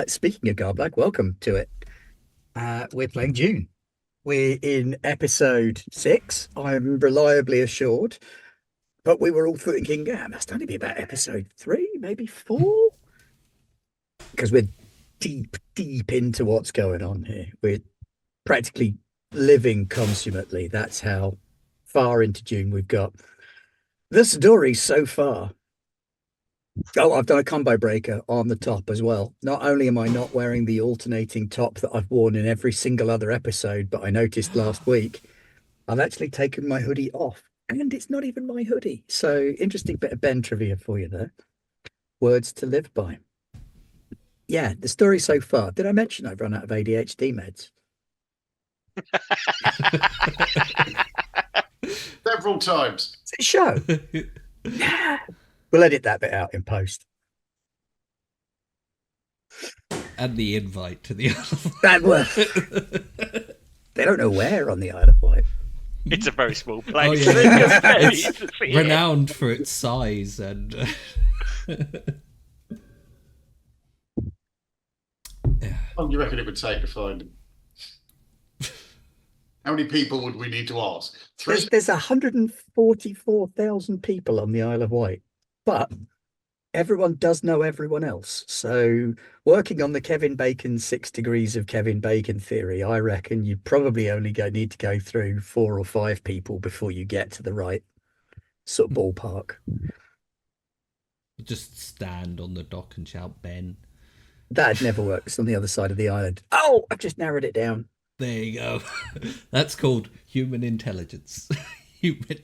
Speaking of Garblag, welcome to it. We're playing Dune. We're in episode 6, I'm reliably assured. But we were all thinking, yeah, it must only be about episode 3, maybe 4. Because we're deep, deep into what's going on here. We're practically living consummately. That's how far into Dune we've got. The story so far. Oh, I've done a combo breaker on the top as well. Not only am I not wearing the alternating top that I've worn in every single other episode, but I noticed last week I've actually taken my hoodie off. And it's not even my hoodie. So interesting bit of Ben trivia for you there. Words to live by. Yeah, the story so far. Did I mention I've run out of ADHD meds? Several times. It's a show. We'll edit that bit out in post. And the invite to the That well, they don't know where on the Isle of Wight. It's a very small place. Oh, yeah. It's renowned for its size and How long do you reckon it would take to find him? How many people would we need to ask? Three? There's 144,000 people on the Isle of Wight, but everyone does know everyone else. So working on the Kevin Bacon 6 degrees of Kevin Bacon theory, I reckon you probably only need to go through 4 or 5 people before you get to the right sort of ballpark. just stand on the dock and shout Ben. That never works on the other side of the island. Oh, I've just narrowed it down. There you go. That's called human intelligence. Human.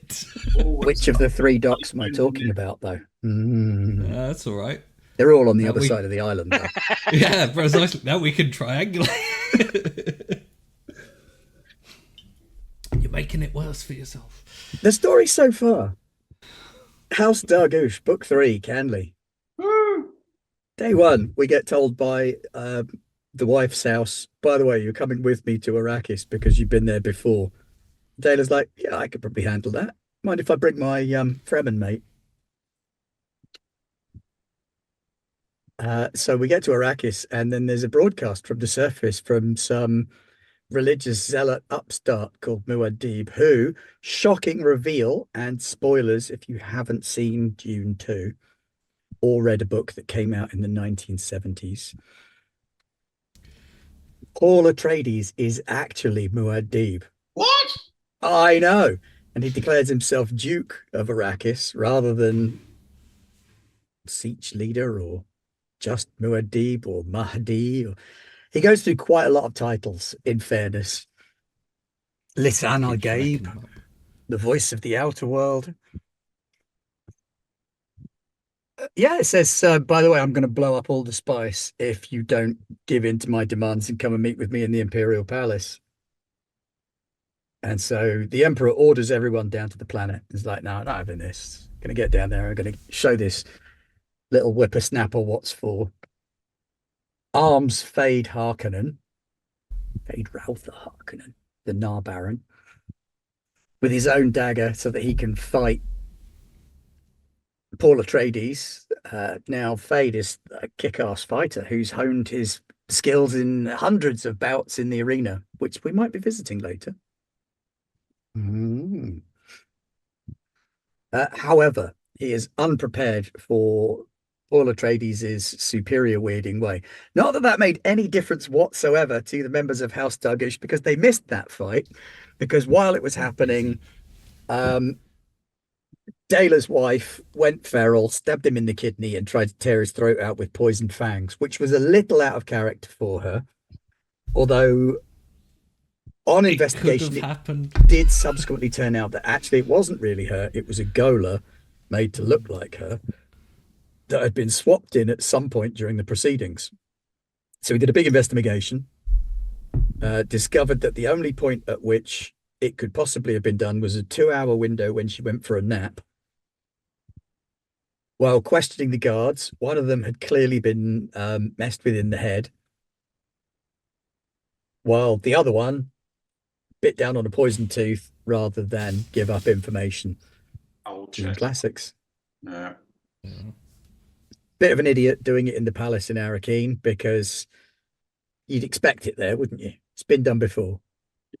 Which of the 3 docks am I talking about, though? That's all right. They're all on the other side of the island, though. Yeah, precisely. Now we can triangulate. You're making it worse for yourself. The story so far. House Dargush, Book 3, Canley. Woo! Day 1, we get told by the wife's house, by the way, you're coming with me to Arrakis because you've been there before. Taylor's like, yeah, I could probably handle that. Mind if I bring my Fremen mate? So we get to Arrakis, and then there's a broadcast from the surface from some religious zealot upstart called Muad'Dib, who, shocking reveal and spoilers if you haven't seen Dune 2 or read a book that came out in the 1970s. Paul Atreides is actually Muad'Dib. What? I know. And he declares himself Duke of Arrakis rather than Siege Leader or just Muad'Dib or Mahdi. He goes through quite a lot of titles, in fairness. Lisan al-Gaib, the voice of the outer world. Yeah, it says, by the way, I'm going to blow up all the spice if you don't give in to my demands and come and meet with me in the Imperial Palace. And so the Emperor orders everyone down to the planet. He's like, no, I'm not having this. Going to get down there. I'm going to show this little whippersnapper what's for. Arms Fade Harkonnen. Fade Raltha Harkonnen, the Nar Baron, with his own dagger so that he can fight Paul Atreides. Now, Fade is a kick-ass fighter who's honed his skills in hundreds of bouts in the arena, which we might be visiting later. However, he is unprepared for Paul Atreides' superior weirding way. Not that that made any difference whatsoever to the members of House Dargush, because they missed that fight. Because while it was happening, Dayla's wife went feral, stabbed him in the kidney, and tried to tear his throat out with poisoned fangs, which was a little out of character for her. Although, on investigation, it did subsequently turn out that actually it wasn't really her. It was a Gola made to look like her that had been swapped in at some point during the proceedings. So we did a big investigation, discovered that the only point at which it could possibly have been done was a 2-hour window when she went for a nap. While questioning the guards, one of them had clearly been messed with in the head, while the other one bit down on a poisoned tooth rather than give up information. Old Classics. Yeah. Bit of an idiot doing it in the palace in Arakeen because you'd expect it there, wouldn't you? It's been done before.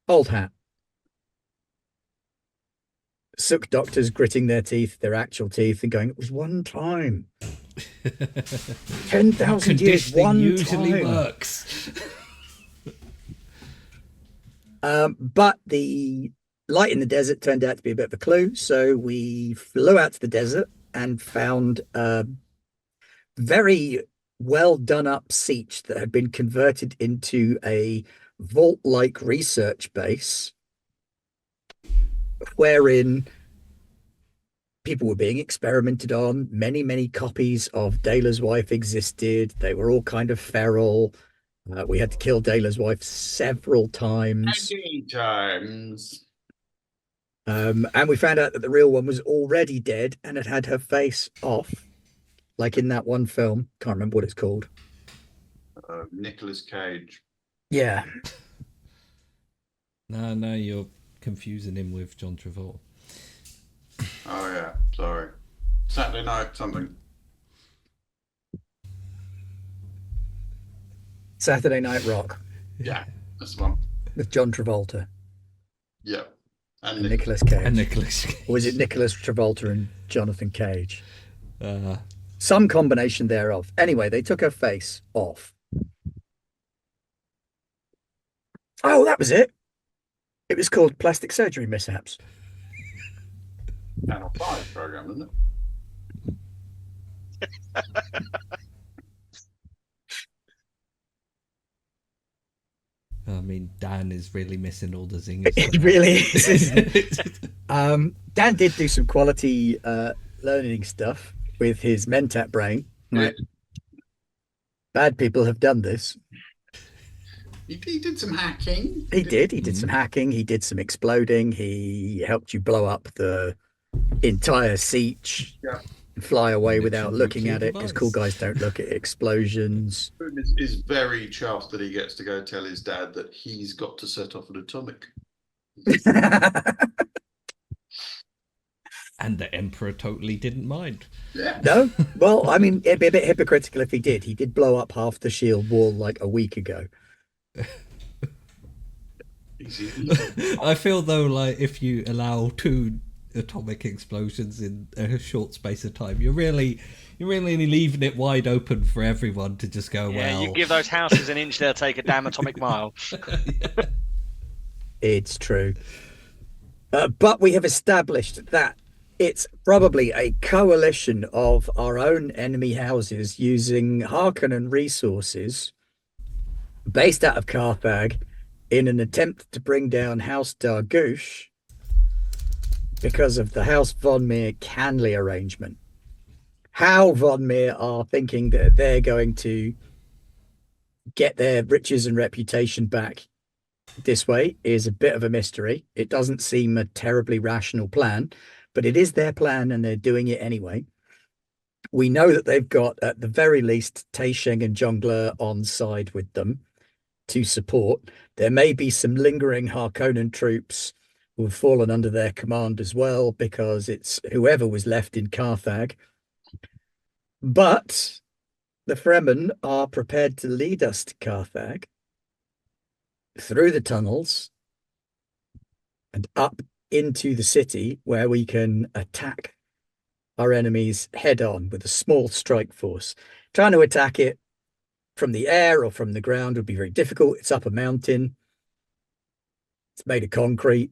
Old hat. Sook doctors gritting their teeth, their actual teeth, and going, it was one time. 10,000 years, one usually time. Works. But the light in the desert turned out to be a bit of a clue. So we flew out to the desert and found a very well done up siege that had been converted into a vault-like research base wherein people were being experimented on. Many copies of Dala's wife existed. They were all kind of feral. We had to kill Dala's wife several times. Many times. And we found out that the real one was already dead and had had her face off, like in that one film. Can't remember what it's called. Nicolas Cage. Yeah. No, you're confusing him with John Travolta. Oh yeah, sorry. Saturday Night something. Saturday Night Rock Yeah, that's the one. with John Travolta Yeah. and Nicolas Cage. And Nicholas Cage. Or was it Nicolas Travolta and Jonathan Cage? Uh, Some combination thereof. Anyway, they took her face off. Oh, that was it. It was called Plastic Surgery Mishaps. Channel 5 program, isn't it? I mean, Dan is really missing all the zingers. It really is. Dan did do some quality learning stuff with his Mentat brain. Right? Bad people have done this. He did some hacking. He did some hacking. He did some exploding. He helped you blow up the entire siege and fly away without looking at it, because cool guys don't look at explosions. Is very chuffed that he gets to go tell his dad that he's got to set off an atomic. And the Emperor totally didn't mind. Yeah. No? Well, I mean, it'd be a bit hypocritical if he did. He did blow up half the shield wall like a week ago. I feel though, like, if you allow 2 atomic explosions in a short space of time, you're really leaving it wide open for everyone to just go, Yeah, well, you give those houses an inch, they'll take a damn atomic mile. Yeah. It's true. But we have established that it's probably a coalition of our own enemy houses using Harkonnen resources based out of Carthage in an attempt to bring down House Dargush because of the House von Meer-Canley arrangement. How von Meer are thinking that they're going to get their riches and reputation back this way is a bit of a mystery. It doesn't seem a terribly rational plan, but it is their plan and they're doing it anyway. We know that they've got, at the very least, Taisheng and Jongleur on side with them to support. There may be some lingering Harkonnen troops who have fallen under their command as well, because it's whoever was left in Carthage. But the Fremen are prepared to lead us to Carthage through the tunnels and up into the city, where we can attack our enemies head on with a small strike force. Trying to attack it from the air or from the ground would be very difficult. It's up a mountain. It's made of concrete.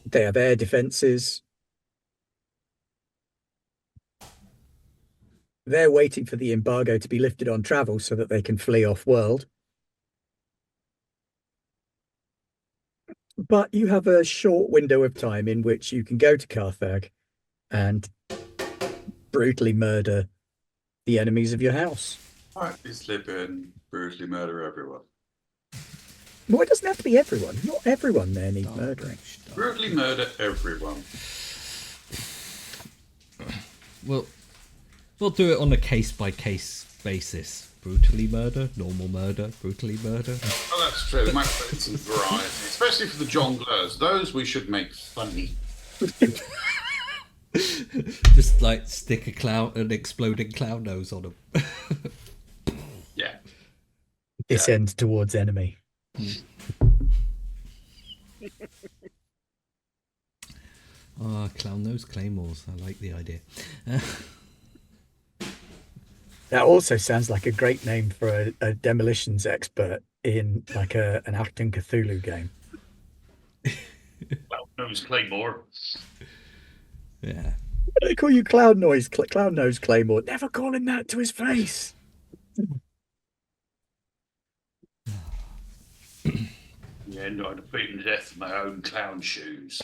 They have air defenses. They're waiting for the embargo to be lifted on travel so that they can flee off-world. But you have a short window of time in which you can go to Carthage and brutally murder the enemies of your house. Quietly slip in, brutally murder everyone. Well, it doesn't have to be everyone. Not everyone there needs murdering. Brutally murder everyone. We'll do it on a case-by-case basis. Brutally murder, normal murder, brutally murder. Oh, that's true. There might be some variety, especially for the jongleurs. Those we should make funny. Just like stick an exploding clown nose on him. Yeah. Descend towards enemy. Clown nose claymores. I like the idea. That also sounds like a great name for a demolitions expert in like an Acton Cthulhu game. Well, nose Claymore. Yeah. They call you Clown Nose Claymore. Never call him that to his face. Yeah, no, I'd have beaten to death in my own clown shoes.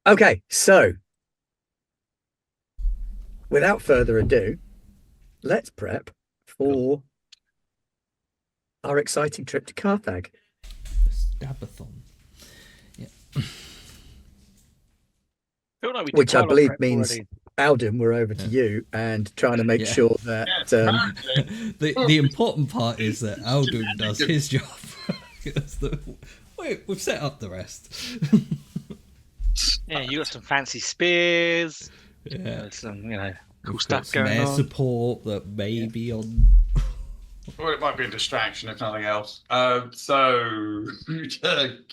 Okay, so without further ado, let's prep for our exciting trip to Carthage. Stabathon. Yeah. Feel like we did Which I quite a lot of believe prep means, already. Alden, we're over to you and trying to make sure that The important part is that Aldun does his job. We've set up the rest. Yeah, you got some fancy spears. Yeah. Some cool We've stuff got some going air on. support that may be on. Well, it might be a distraction if nothing else. So,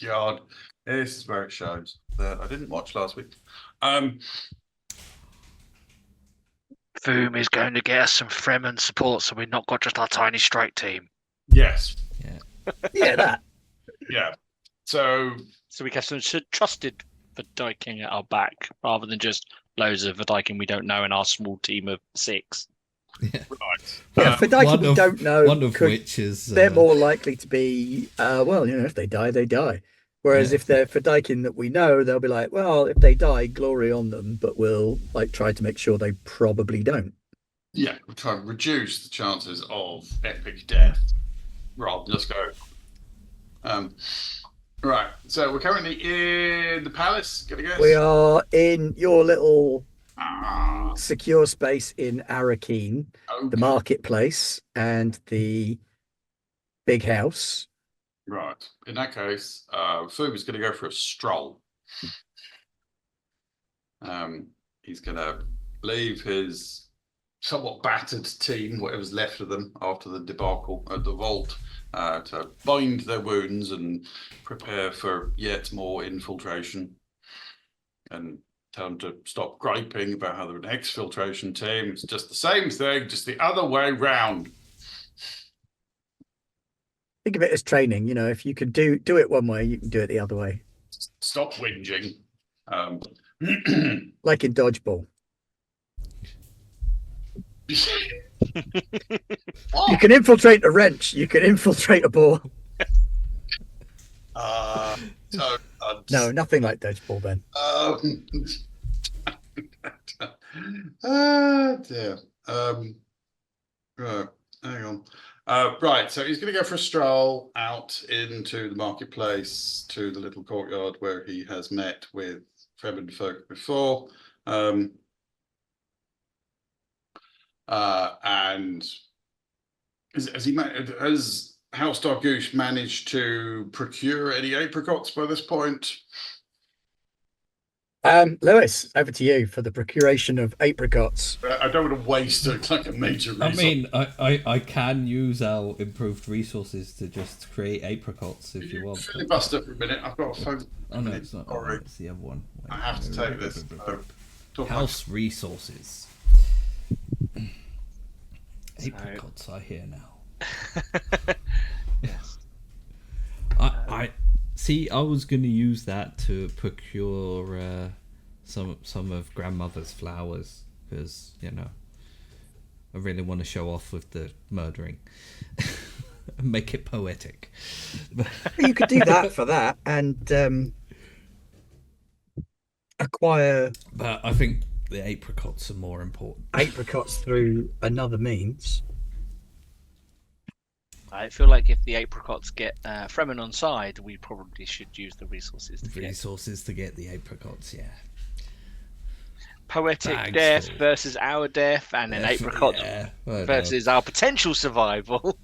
God, this is where it shows that I didn't watch last week. Foom is going to get us some Fremen support, so we've not got just our tiny strike team. Yes. yeah, that. Yeah. So we have some trusted Viking at our back, rather than just loads of Viking we don't know in our small team of 6. Yeah. right. Yeah, for Dyke we don't know. One of which is they're more likely to be if they die, they die. Whereas if they're for Dyking that we know, they'll be like, well, if they die, glory on them, but we'll try to make sure they probably don't. Yeah, we're trying to reduce the chances of epic death rather than just go. Right, so we're currently in the palace, gonna guess? We are in your little secure space in Arakeen, the marketplace, and the big house. Right, in that case, Foom is going to go for a stroll. He's going to leave his somewhat battered team, whatever's left of them after the debacle at the vault, to bind their wounds and prepare for yet more infiltration. And tell them to stop griping about how they're an exfiltration team. It's just the same thing, just the other way round. Think of it as training. If you can do it one way, you can do it the other way. Stop whinging. Like in dodgeball. You can infiltrate a wrench. You can infiltrate a ball. No, nothing like dodgeball, Ben. Dear. Right, hang on. Right, so he's going to go for a stroll out into the marketplace to the little courtyard where he has met with Fremen folk before. And has House Dargush managed to procure any apricots by this point? Lewis, over to you for the procuration of apricots. I don't want to waste a major resource. I mean, I can use our improved resources to just create apricots if you want. Filibuster for a minute. I've got a phone. Oh no, it's not. Oh, it's the other one. Wait, I have to take this. House resources. Apricots are here now. Yes. I see. I was going to use that to procure some of grandmother's flowers because I really want to show off with the murdering and make it poetic. You could do that for that and acquire. But I think the apricots are more important. Apricots through another means. I feel like if the apricots get Fremen on side, we probably should use the resources to get the apricots. Yeah. Poetic Bags death full. versus our death, and an apricot versus our potential survival.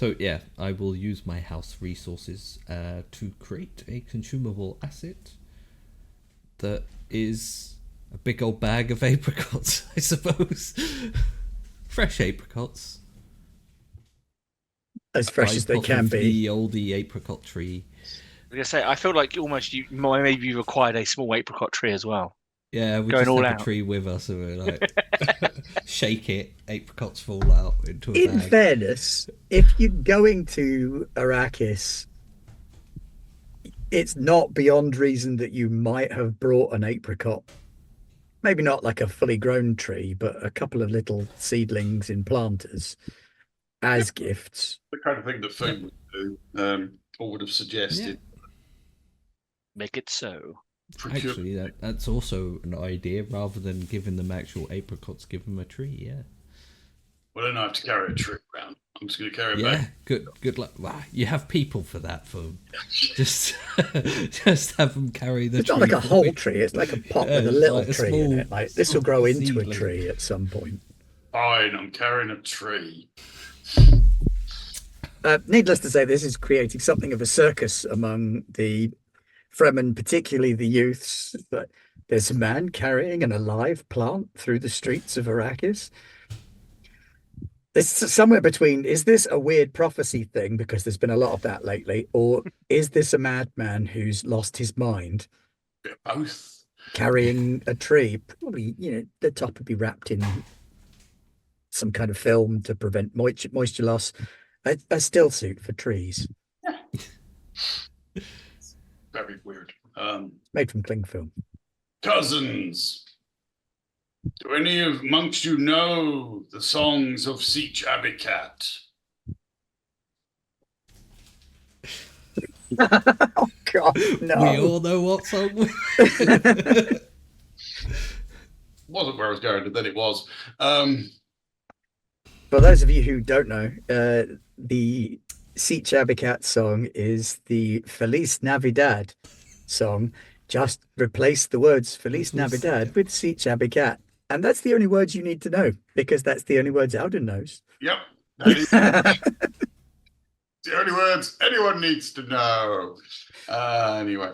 So yeah, I will use my house resources to create a consumable asset that is a big old bag of apricots, I suppose. Fresh apricots. As fresh as they Off can of be. the oldie apricot tree. I was gonna say, I feel like you maybe required a small apricot tree as well. Yeah, we Going just all have a out. tree with us, and we're like, shake it, apricots fall out into a In bag. fairness, if you're going to Arrakis, it's not beyond reason that you might have brought an apricot. Maybe not like a fully grown tree, but a couple of little seedlings in planters as gifts. The kind of thing that food would do, or would have suggested. Make it so. Procure- Actually, that's also an idea. Rather than giving them actual apricots, give them a tree. Yeah. Well, I don't have to carry a tree around. I'm just going to carry it Yeah. back. Good luck. Wow, you have people for that. For just just have them carry the It's tree. not like a for whole you. tree, it's like a pot Yeah, with a it's little like a tree in small- it. Like this will small grow into a seedling. tree at some point. Fine, I'm carrying a tree. Needless to say, this is creating something of a circus among the Fremen, particularly the youths. But there's a man carrying an alive plant through the streets of Arrakis. There's somewhere between, is this a weird prophecy thing, because there's been a lot of that lately, or is this a madman who's lost his mind Both. carrying a tree? Probably, the top would be wrapped in some kind of film to prevent moisture loss. A still suit for trees Very weird. made from cling film. Cousins, do any of amongst you know the songs of Seach Abicat? Oh God, We no! all know what song. Wasn't where I was going, but then it was. For those of you who don't know, the Seach Abicat song is the Feliz Navidad song. Just replace the words Feliz Navidad with Seach Abicat. And that's the only words you need to know, because that's the only words Alden knows. Yep, that is the only words anyone needs to know. Anyway,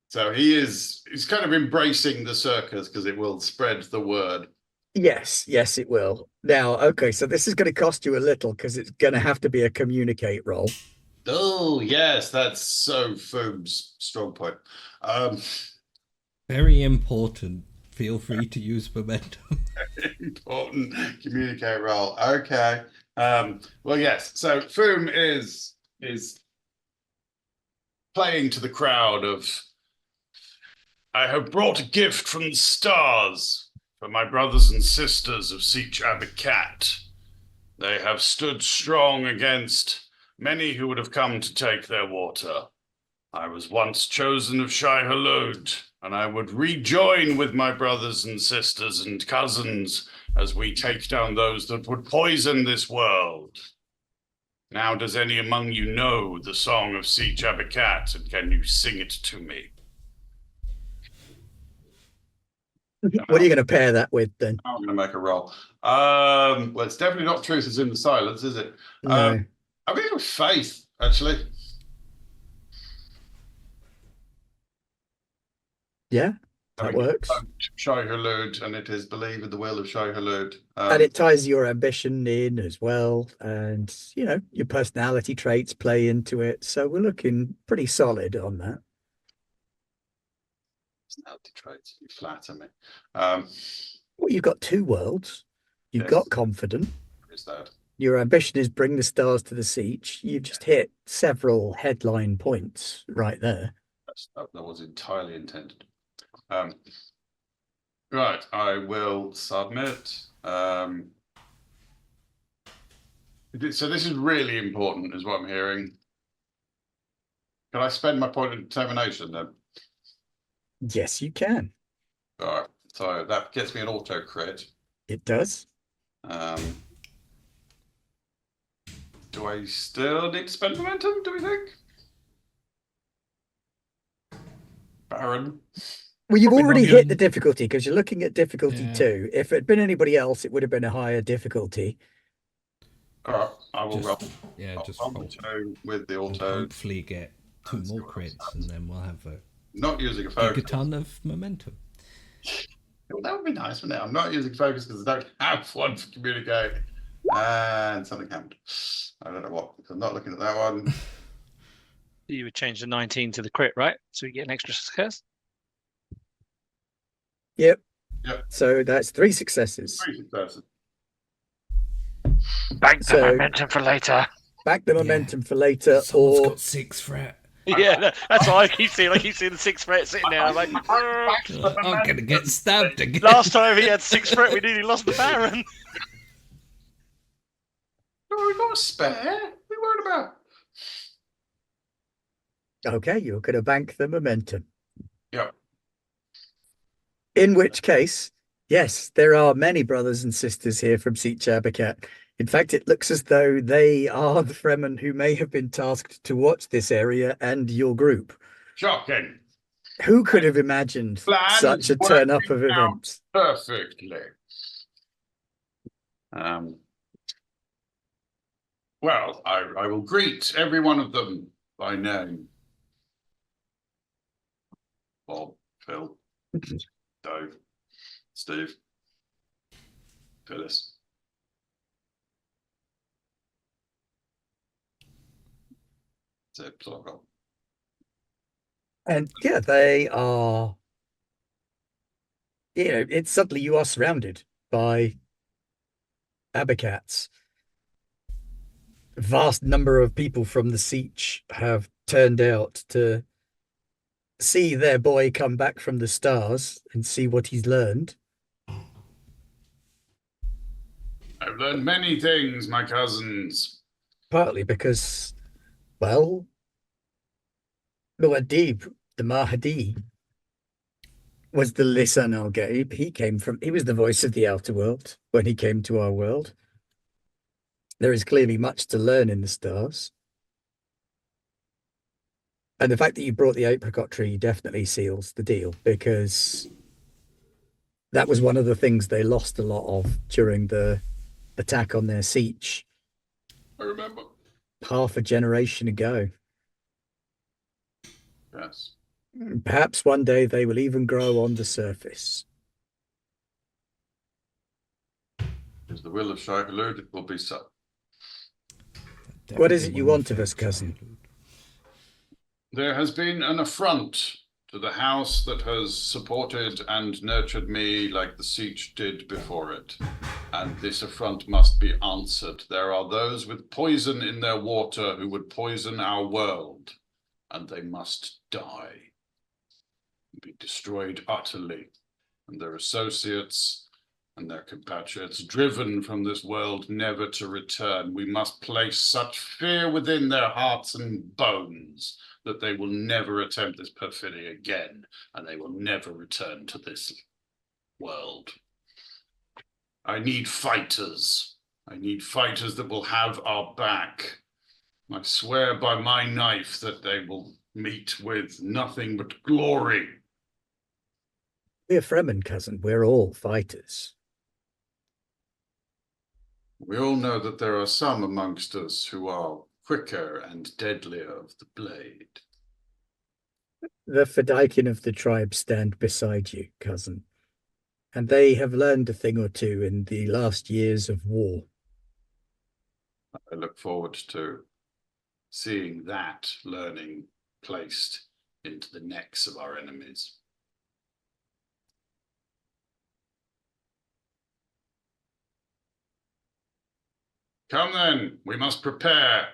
so he's kind of embracing the circus because it will spread the word. Yes, it will. Now, okay, so this is going to cost you a little because it's going to have to be a communicate roll. Oh yes, that's so Foom's strong point. Very important. Feel free to use momentum. Important communicate role. Okay. Well, yes. So Foom is playing to the crowd of. I have brought a gift from the stars for my brothers and sisters of Seach Abicat. They have stood strong against many who would have come to take their water. I was once chosen of Shai Hulud, and I would rejoin with my brothers and sisters and cousins as we take down those that would poison this world. Now, does any among you know the song of Seach Abicat, and can you sing it to me? What are you going to pair that with then? I'm going to make a roll. Well, it's definitely not Truth is in the Silence, is it? No. I'm going to go with Faith, actually. Yeah, that works. Shai Hulud, and it is believe in the will of Shai Hulud. And it ties your ambition in as well. And, your personality traits play into it. So we're looking pretty solid on that. Personality traits, you flatter me. Well, you've got two worlds. You've Yes. got confident. Is that? Your ambition is bring the stars to the Seach. You've just hit several headline points right there. That was entirely intended. Right, I will submit. So this is really important, is what I'm hearing. Can I spend my point of determination then? Yes, you can. All right, so that gets me an auto crit. It does. Do I still need to spend momentum, do we think? Baron? Well, you've Probably already not hit even- the difficulty because you're looking at difficulty Yeah. 2. If it had been anybody else, it would have been a higher difficulty. All right, I will roll. Just I'll roll. the two with the And auto. hopefully get 2 Let's see more what crits, happens. and then we'll have a Not using a focus. gigaton of momentum. Well, that would be nice, wouldn't it? I'm not using focus because I don't have one for communicate. And something happened. I don't know what. I'm not looking at that one. You would change the 19 to the crit, right? So you get an extra success. Yep. Yep. So that's 3 successes. 3 successes. Bank the So- momentum for later. Back the momentum for later, Someone's or got 6 threat. Yeah, that's what I keep seeing. I keep seeing the 6 threat sitting there. I'm like, I'm gonna get stabbed again. last time he had 6 threat, we nearly lost the Baron. Oh, we got a spare. We worried about. okay, you're going to bank the momentum. Yep. In which case, yes, there are many brothers and sisters here from Sietch Abacat. In fact, it looks as though they are the Fremen who may have been tasked to watch this area and your group. Shocking. Who could have imagined Plan such a is turn up working of out. events? Perfectly. Well, I will greet every one of them by name. Bob, Phil, Dave, Steve, Phyllis. That's it. So I've got. And yeah, they are, it's suddenly you are surrounded by Abacats. A vast number of people from the Sietch have turned out to see their boy come back from the stars and see what he's learned. I've learned many things, my cousins. Partly because, well, Muad'Dib, the Mahdi, was the Lisan al-Gaib. He was the voice of the outer world when he came to our world. There is clearly much to learn in the stars. And the fact that you brought the apricot tree definitely seals the deal, because that was one of the things they lost a lot of during the attack on their Sietch I remember. half a generation ago. Yes. Perhaps one day they will even grow on the surface. Is the will of Shai-Hulud, it will be so. What is it you want of us, cousin? There has been an affront to the house that has supported and nurtured me like the Sietch did before it. And this affront must be answered. There are those with poison in their water who would poison our world, and they must die, be destroyed utterly, and their associates and their compatriots driven from this world never to return. We must place such fear within their hearts and bones that they will never attempt this perfidy again, and they will never return to this world. I need fighters. I need fighters that will have our back. I swear by my knife that they will meet with nothing but glory. We're Fremen, cousin. We're all fighters. We all know that there are some amongst us who are quicker and deadlier of the blade. The Fedaykin of the tribe stand beside you, cousin, and they have learned a thing or two in the last years of war. I look forward to seeing that learning placed into the necks of our enemies. Come then, we must prepare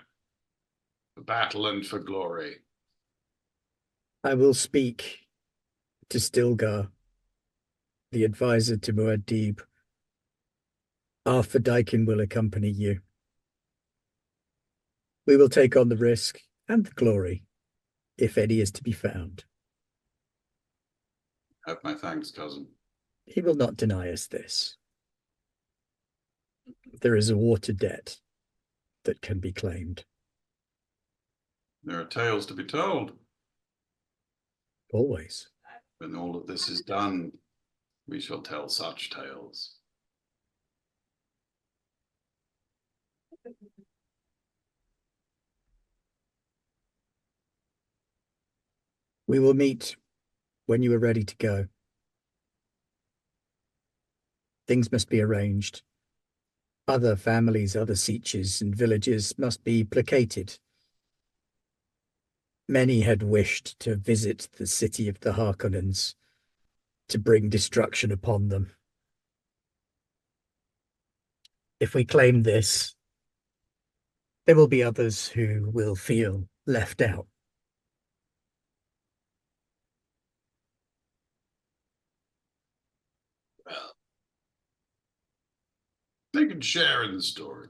for battle and for glory. I will speak to Stilgar, the advisor to Muad'Dib. Our Fedaykin will accompany you. We will take on the risk and the glory, if any is to be found. Have my thanks, cousin. He will not deny us this. There is a water debt that can be claimed. There are tales to be told. Always. When all of this is done, we shall tell such tales. We will meet when you are ready to go. Things must be arranged. Other families, other sieges and villages must be placated. Many had wished to visit the city of the Harkonnens to bring destruction upon them. If we claim this, there will be others who will feel left out. Well, they can share in the story.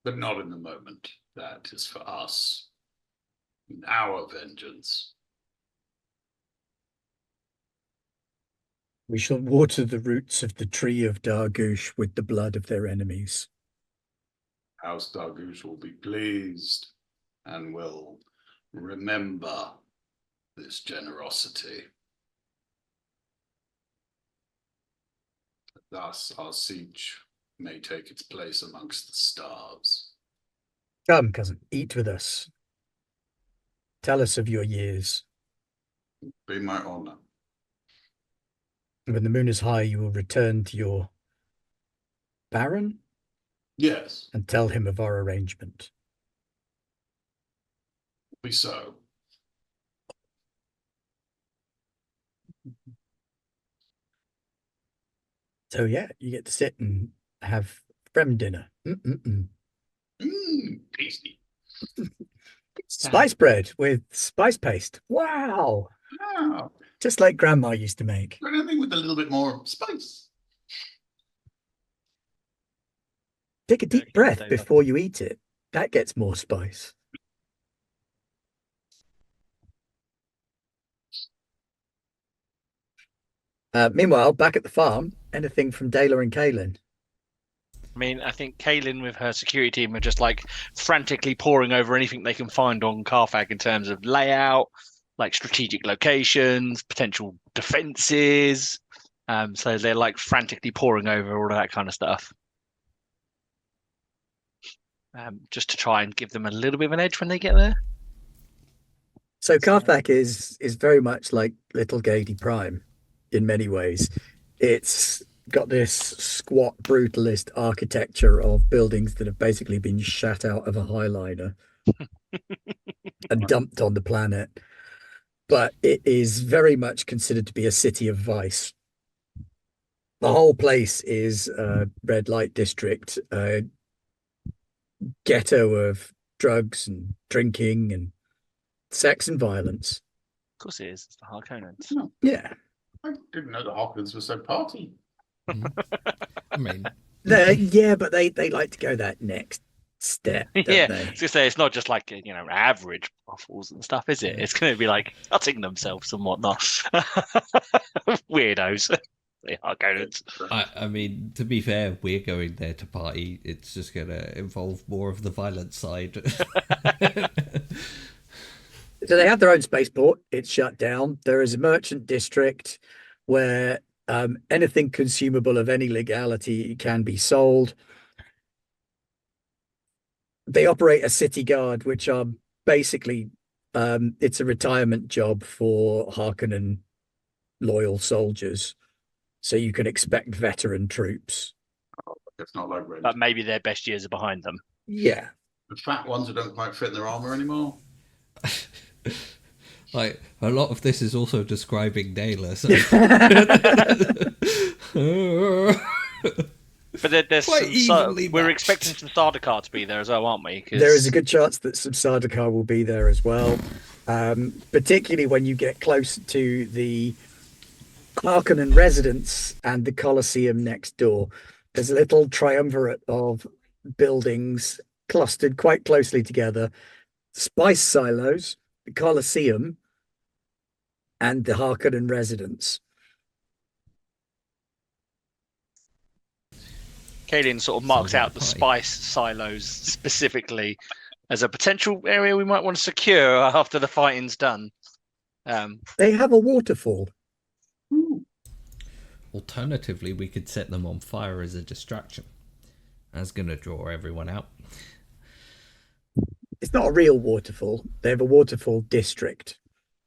But not in the moment. That is for us. In our vengeance. We shall water the roots of the tree of Dargush with the blood of their enemies. House Dargush will be pleased and will remember this generosity. Thus, our siege may take its place amongst the stars. Come, cousin, eat with us. Tell us of your years. Be my honor. When the moon is high, you will return to your baron Yes, and tell him of our arrangement. be so. So yeah, you get to sit and have frem dinner. Tasty. Spice bread with spice paste. Wow. Wow. Just like grandma used to make. Anything with a little bit more spice. Take a deep Okay, breath Taylor. before you eat it. That gets more spice. Meanwhile, back at the farm, anything from Dayla and Kaylin? I mean, I think Kaylin with her security team are just like frantically poring over anything they can find on Carfax in terms of layout, like strategic locations, potential defenses. So they're like frantically poring over all of that kind of stuff. Just to try and give them a little bit of an edge when they get there. So Carfax is very much like Little Gady Prime in many ways. It's got this squat, brutalist architecture of buildings that have basically been shot out of a highliner and dumped on the planet. But it is very much considered to be a city of vice. The whole place is a red light district, a ghetto of drugs and drinking and sex and violence. Of course it is. It's the Harkonnens. No, Yeah. I didn't know the Hawkins were so party. I mean, Yeah, but they like to go that next step, don't Yeah, they? I was gonna say it's not just like average waffles and stuff, is it? Yeah. It's going to be like cutting themselves and whatnot. Weirdos. They are Harkonnens. I mean, to be fair, we're going there to party. It's just going to involve more of the violent side. So they have their own spaceport. It's shut down. There is a merchant district where anything consumable of any legality can be sold. They operate a city guard, which are basically it's a retirement job for Harkonnen loyal soldiers. So you can expect veteran troops. It's not like Red. But maybe their best years are behind them. Yeah. The fat ones who don't quite fit in their armor anymore. Like, a lot of this is also describing Naylor. So. But there's Quite evenly we're matched. expecting some Sardaukar to be there as well, aren't we? 'Cause There is a good chance that some Sardaukar will be there as well, particularly when you get close to the Harkonnen residence and the Colosseum next door. There's a little triumvirate of buildings clustered quite closely together. Spice silos, the Colosseum, and the Harkonnen residence. Kaelin sort of marks Sounds like out a the party. spice silos specifically as a potential area we might want to secure after the fighting's done. They have a waterfall. Alternatively, we could set them on fire as a distraction. That's going to draw everyone out. It's not a real waterfall. They have a waterfall district.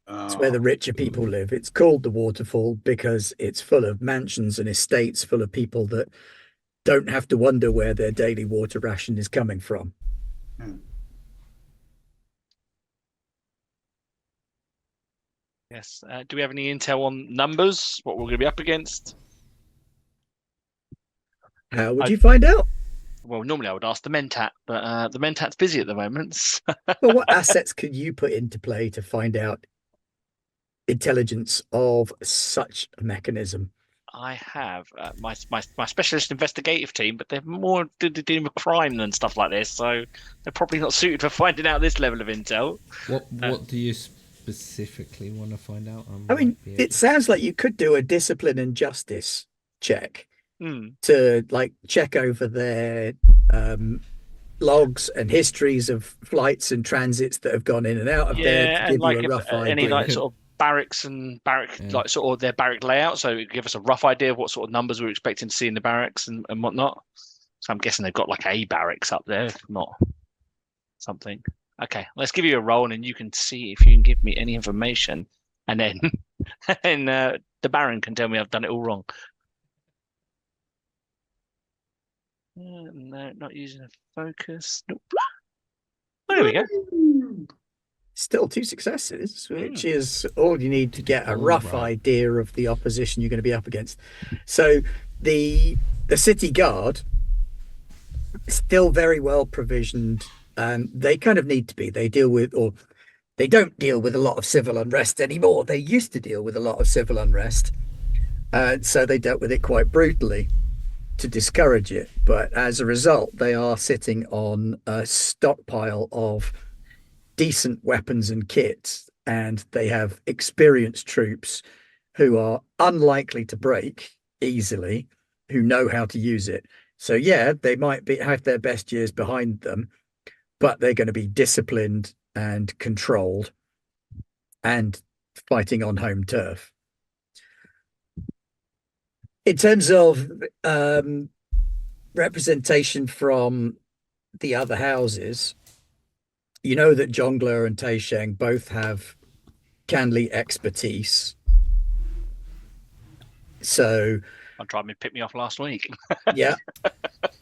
It's where the Oh, richer people live. It's called the waterfall because it's full of mansions and estates full of people that don't have to wonder where their daily water ration is coming from. hmm. Yes. Do we have any intel on numbers? What we're going to be up against? How would I you find out? Well, normally I would ask the Mentat, but the Mentat's busy at the moment. Well, what assets could you put into play to find out intelligence of such a mechanism? I have my specialist investigative team, but they're more dealing with crime than stuff like this, so they're probably not suited for finding out this level of intel. What do you specifically want to find out? I mean, might be it sounds like you could do a discipline and justice check Hmm. to like check over their logs and histories of flights and transits that have gone in and out of there to Yeah, and give you like a if rough any idea. like sort of barracks and barrack Yeah. like sort of their barrack layout, so it give us a rough idea of what sort of numbers we're expecting to see in the barracks and whatnot. So I'm guessing they've got like a barracks up there, if not something. Okay, let's give you a roll, and then you can see if you can give me any information, and then and the Baron can tell me I've done it all wrong. No, not using a focus. Nope. Oh, there we go. Still 2 successes, which Hmm. is all you need to get a All rough right. idea of the opposition you're going to be up against. So the city guard is still very well provisioned. They kind of need to be. They deal with, or they don't deal with a lot of civil unrest anymore. They used to deal with a lot of civil unrest, so they dealt with it quite brutally to discourage it. But as a result, they are sitting on a stockpile of decent weapons and kits, and they have experienced troops who are unlikely to break easily, who know how to use it. So yeah, they might have their best years behind them, but they're going to be disciplined and controlled and fighting on home turf. In terms of representation from the other houses, you know that Jongler and Taisheng both have Canley expertise. So, I tried to pick me off last week. yeah,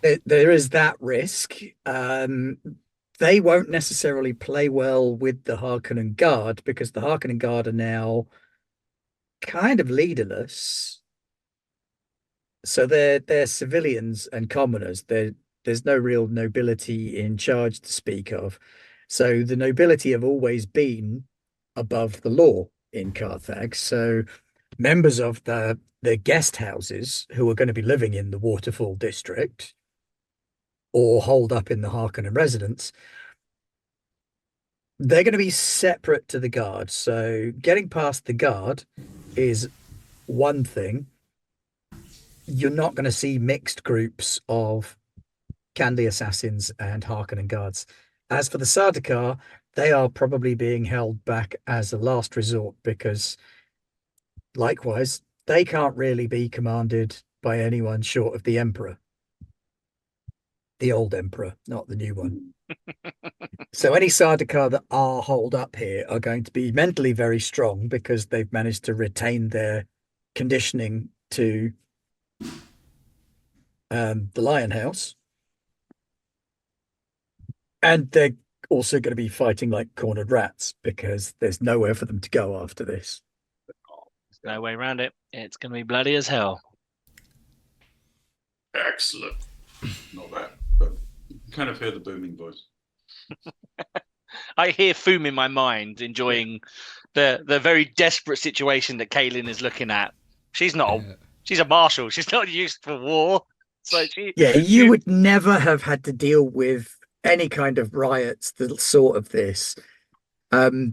there is that risk. They won't necessarily play well with the Harkonnen Guard because the Harkonnen Guard are now kind of leaderless. So they're civilians and commoners. There's no real nobility in charge to speak of. So the nobility have always been above the law in Carthage. So members of the guest houses who are going to be living in the Waterfall district or holed up in the Harkonnen residence, they're going to be separate to the guard. So getting past the guard is one thing. You're not going to see mixed groups of Candy assassins and Harkonnen guards. As for the Sardaukar, they are probably being held back as a last resort because, likewise, they can't really be commanded by anyone short of the Emperor. The old Emperor, not the new one. So any Sardaukar that are holed up here are going to be mentally very strong because they've managed to retain their conditioning to the Lion House. And they're also going to be fighting like cornered rats because there's nowhere for them to go after this. There's no way around it. It's going to be bloody as hell. Excellent. Not bad, but you can kind of hear the booming voice. I hear Foom in my mind, enjoying the very desperate situation that Kaylin is looking at. She's not. She's a marshal. She's not used for war. So you would never have had to deal with any kind of riots, the sort of this.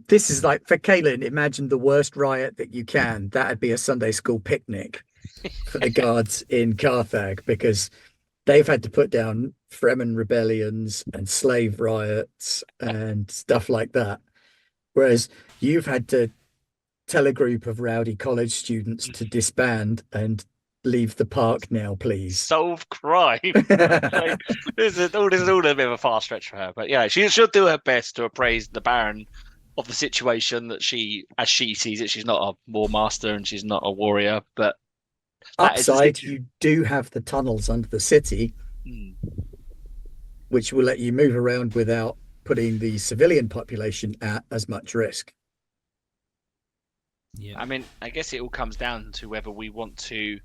This is like for Kaylin, imagine the worst riot that you can. That'd be a Sunday school picnic for the guards in Carthage because they've had to put down Fremen rebellions and slave riots and stuff like that. Whereas you've had to tell a group of rowdy college students to disband and leave the park now, please. Solve crime. Like, this is all a bit of a far stretch for her, but yeah, she'll do her best to appraise the Baron of the situation that as she sees it. She's not a war master and she's not a warrior, but Upside, you do have the tunnels under the city, which will let you move around without putting the civilian population at as much risk. Yeah. I mean, I guess it all comes down to whether we want to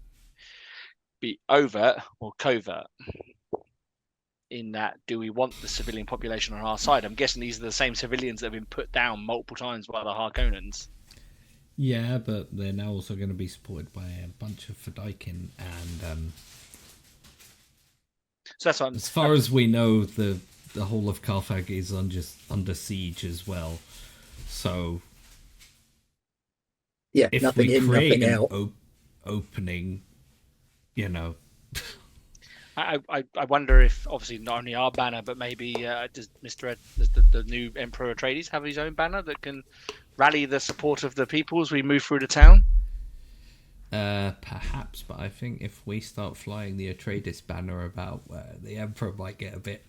be overt or covert. In that, do we want the civilian population on our side? I'm guessing these are the same civilians that have been put down multiple times by the Harkonnens. Yeah, but they're now also going to be supported by a bunch of Fedaykin, and so that's what as far as we know, the whole of Carthage is under siege as well. So yeah, if nothing we in, create nothing an out. opening, you know. I wonder if, obviously, not only our banner, but maybe does the new Emperor Atreides have his own banner that can rally the support of the people as we move through the town? Perhaps, but I think if we start flying the Atreides banner about, the Emperor might get a bit.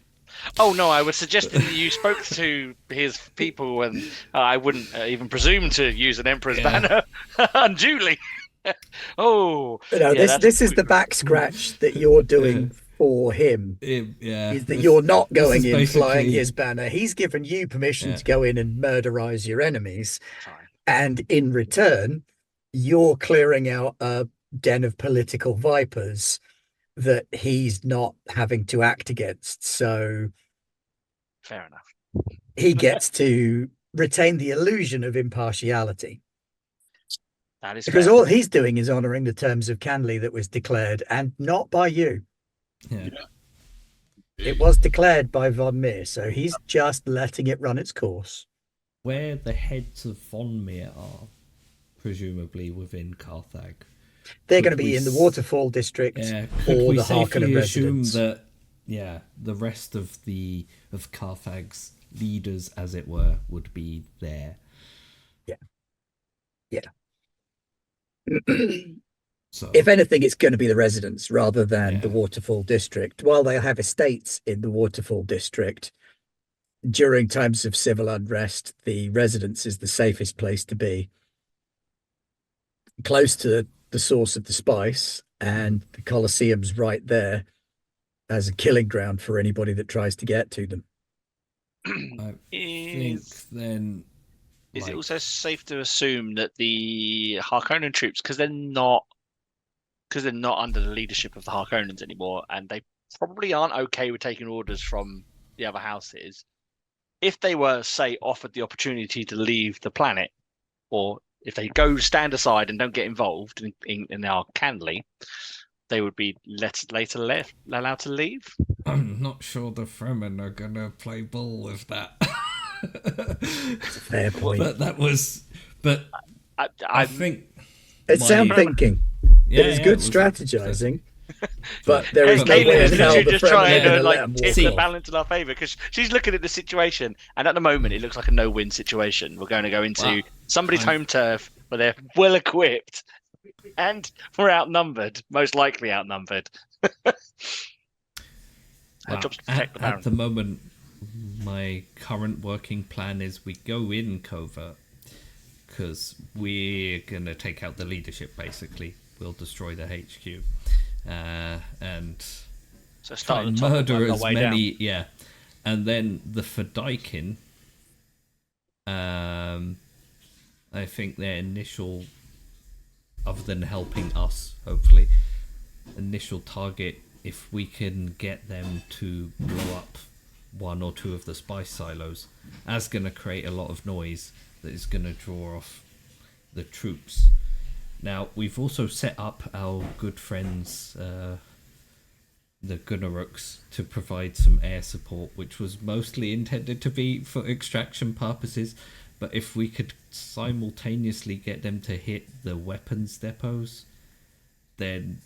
Oh no, I was suggesting that you spoke to his people, and I wouldn't even presume to use an Emperor's banner unduly. No, this is the back scratch that you're doing for him. Is that you're not going in flying his banner. He's given you permission to go in and murderize your enemies. Fine. And in return, you're clearing out a den of political vipers that he's not having to act against. So fair enough. He gets to retain the illusion of impartiality. That is because fair. all he's doing is honouring the terms of Canley that was declared, and not by you. Yeah. It was declared by Von Meer, so he's just letting it run its course. Where the heads of Von Meer are, presumably within Carthage. They're going to be in the Waterfall district or the Harkonnen residents. Assume that, the rest of Carthage's leaders, as it were, would be there. Yeah. So, if anything, it's going to be the residents rather than the Waterfall district. While they have estates in the Waterfall district, during times of civil unrest, the residence is the safest place to be. Close to the source of the spice, and the Colosseum's right there as a killing ground for anybody that tries to get to them. I think then... Is it also safe to assume that the Harkonnen troops, because they're not under the leadership of the Harkonnens anymore, and they probably aren't okay with taking orders from the other houses, if they were, say, offered the opportunity to leave the planet, or if they go stand aside and don't get involved in our Canley, they would be allowed to leave? I'm not sure the Fremen are going to play ball with that. That's a fair point. But I think it's sound thinking. It is good strategizing. But there is no way in hell the just trying to tip the balance in our favour, because she's looking at the situation, and at the moment it looks like a no-win situation. We're going to go into somebody's home turf where they're well equipped, and we're outnumbered, most likely outnumbered. Our job's to protect the Baron. At the moment, my current working plan is we go in covert because we're going to take out the leadership, basically. We'll destroy the HQ. And so start and murder as many down. And then the Fedaykin, I think their initial, other than helping us, hopefully, initial target, if we can get them to blow up one or two of the spice silos, that's going to create a lot of noise that is going to draw off the troops. Now, we've also set up our good friends, the Gunnaruks, to provide some air support, which was mostly intended to be for extraction purposes, but if we could simultaneously get them to hit the weapons depots, then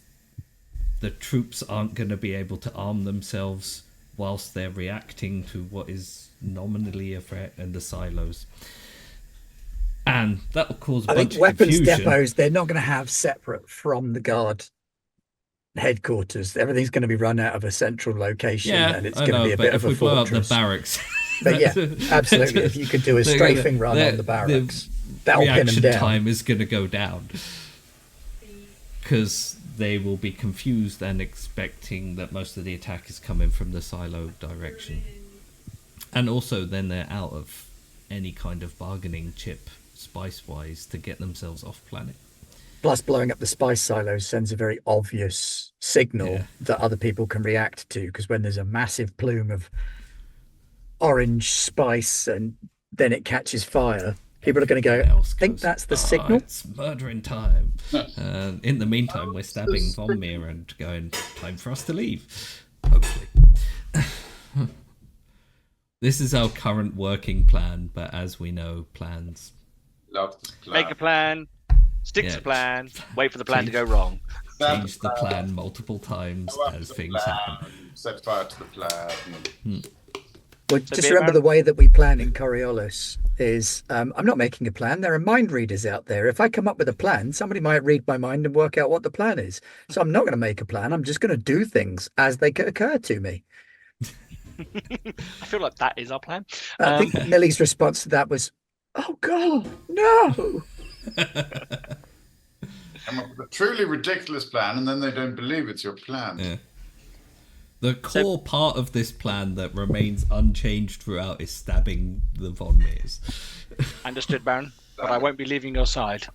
the troops aren't going to be able to arm themselves whilst they're reacting to what is nominally a threat in the silos. And that will cause a bunch of confusion. Weapons depots, they're not going to have separate from the guard headquarters. Everything's going to be run out of a central location, Yeah, and it's I going to know, be a but bit if of a we blow up the fortress. barracks, But yeah, absolutely. If you could do a they're gonna- strafing run they're- on the barracks, the that'll pin them reaction down. time is going to go down because they will be confused and expecting that most of the attack is coming from the silo direction, and also then they're out of any kind of bargaining chip spice wise to get themselves off planet. Plus, blowing up the spice silos sends a very obvious signal Yeah. that other people can react to. Because when there's a massive plume of orange spice and then it catches fire, people are going to go, Everyone else think goes, that's the "Ah, signal. It's murdering time. In the meantime, we're stabbing Vomir and going, time for us to leave. Hopefully. This is our current working plan, but as we know, plans. Love this plan. Make a plan, stick to Yeah. the plan, wait for the plan to go wrong. Change the plan multiple times Go up as to the things plan, happen. set fire to the plan. Well, So just be remember around- the way that we plan in Coriolis is I'm not making a plan. There are mind readers out there. If I come up with a plan, somebody might read my mind and work out what the plan is. So I'm not going to make a plan. I'm just going to do things as they occur to me. I feel like that is our plan. I think Millie's response to that was, "Oh God, no!" Come up with a truly ridiculous plan, and then they don't believe it's your plan. Yeah. The core part of this plan that remains unchanged throughout is stabbing the Von Meers. Understood, Baron. But I won't be leaving your side.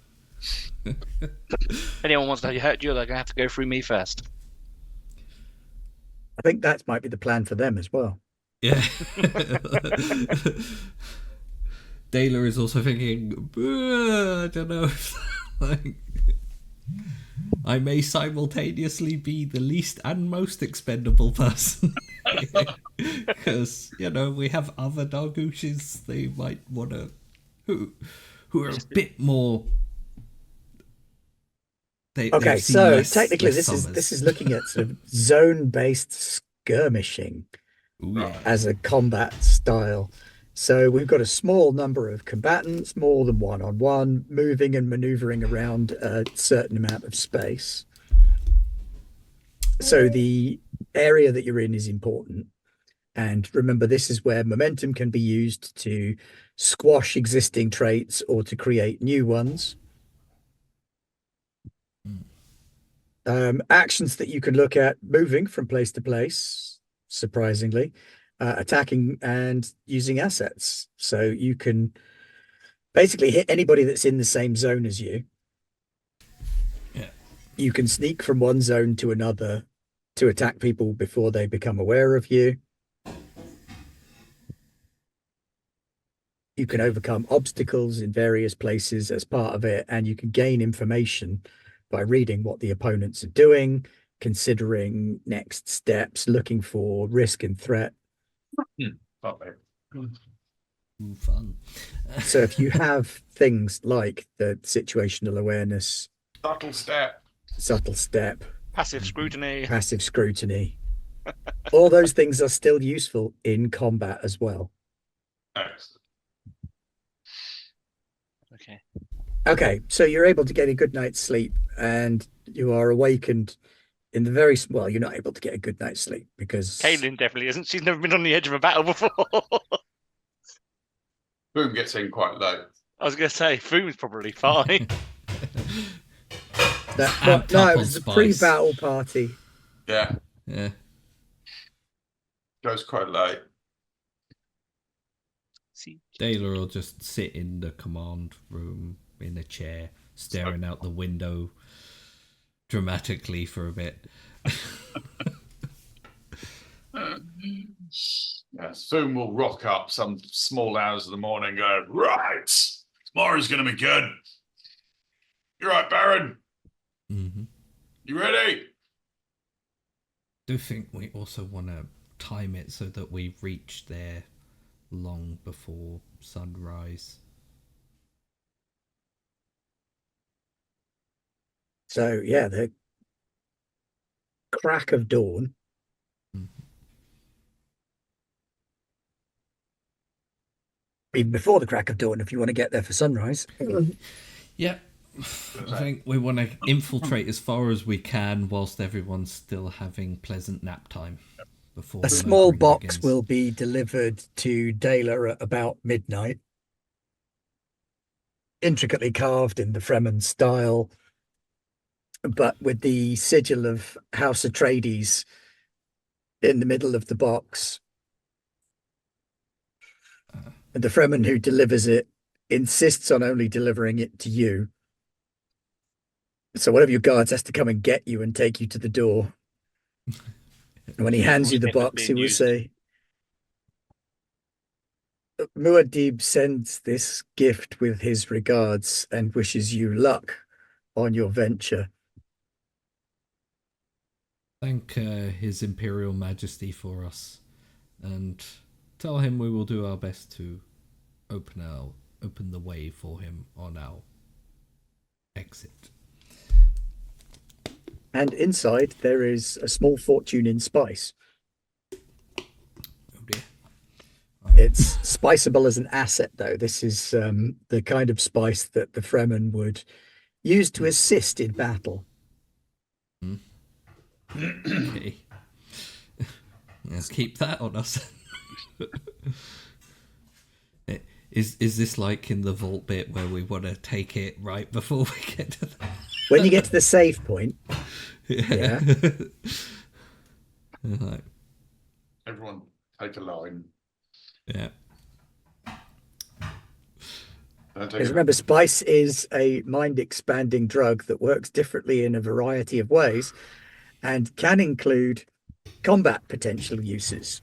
If anyone wants to hurt you, they're going to have to go through me first. I think that might be the plan for them as well. Yeah. Dayla is also thinking, I don't know if, like, I may simultaneously be the least and most expendable person. Because, we have other Dargushes they might want to, who are a bit more... Okay, so technically this is looking at sort of zone-based skirmishing Ooh, yeah. as a combat style. So we've got a small number of combatants, more than one-on-one, moving and maneuvering around a certain amount of space. So the area that you're in is important. And remember, this is where momentum can be used to squash existing traits or to create new ones. Actions that you can look at: moving from place to place, surprisingly, attacking and using assets. So you can basically hit anybody that's in the same zone as you. Yeah. You can sneak from one zone to another to attack people before they become aware of you. You can overcome obstacles in various places as part of it, and you can gain information by reading what the opponents are doing, considering next steps, looking for risk and threat. Ooh, fun. So if you have things like the situational awareness, Subtle step. Passive scrutiny. passive scrutiny, all those things are still useful in combat as well. Excellent. Okay. Okay, so you're able to get a good night's sleep, and you are awakened in the very well. You're not able to get a good night's sleep because Kaylin definitely isn't. She's never been on the edge of a battle before. Boom gets in quite low. I was going to say, Foom's probably fine. Amped no, up it on was the spice. pre-battle party. Yeah, Yeah. goes quite low. See, Dayla will just sit in the command room in a chair, staring out the window dramatically for a bit. Yes, Foom will rock up some small hours of the morning and go, right, tomorrow's going to be good. You're right, Baron. Mm-hmm. You ready? Do think we also want to time it so that we reach there long before sunrise. So yeah, the crack of dawn. Even before the crack of dawn, if you want to get there for sunrise. Yeah, I think we want to infiltrate as far as we can whilst everyone's still having pleasant nap time before A the small murdering box begins. will be delivered to Dela at about midnight, intricately carved in the Fremen style, but with the sigil of House Atreides in the middle of the box. And the Fremen who delivers it insists on only delivering it to you. So one of your guards has to come and get you and take you to the door. And when he hands you the box, he will say, Muad'Dib sends this gift with his regards and wishes you luck on your venture. Thank His Imperial Majesty for us, and tell him we will do our best to open the way for him on our exit. And inside there is a small fortune in spice. Oh dear. It's spiceable as an asset, though. This is the kind of spice that the Fremen would use to assist in battle. Okay. Let's keep that on us. Is this like in the vault bit where we want to take it right before we get to that? When you get to the save point, yeah. Like, Everyone take a line. yeah. Because remember, spice is a mind-expanding drug that works differently in a variety of ways and can include combat potential uses.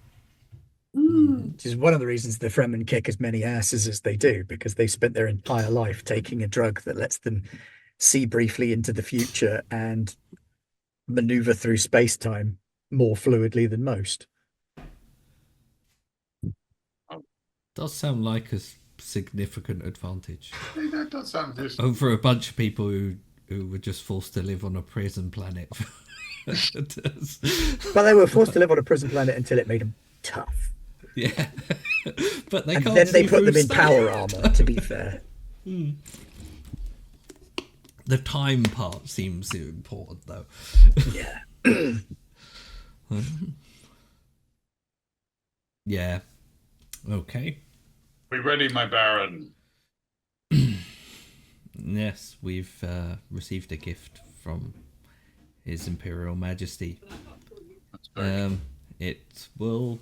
Which is one of the reasons the Fremen kick as many asses as they do, because they spent their entire life taking a drug that lets them see briefly into the future and maneuver through space-time more fluidly than most. Does sound like a significant advantage That does sound good. over a bunch of people who were just forced to live on a prison planet. But they were forced to live on a prison planet until it made them tough. Yeah. But they And can't then they see put through them in space. power armor, to be fair. The time part seems important, though. Yeah. Yeah. Okay. We ready, my Baron? Yes, we've received a gift from His Imperial Majesty. That's very It will,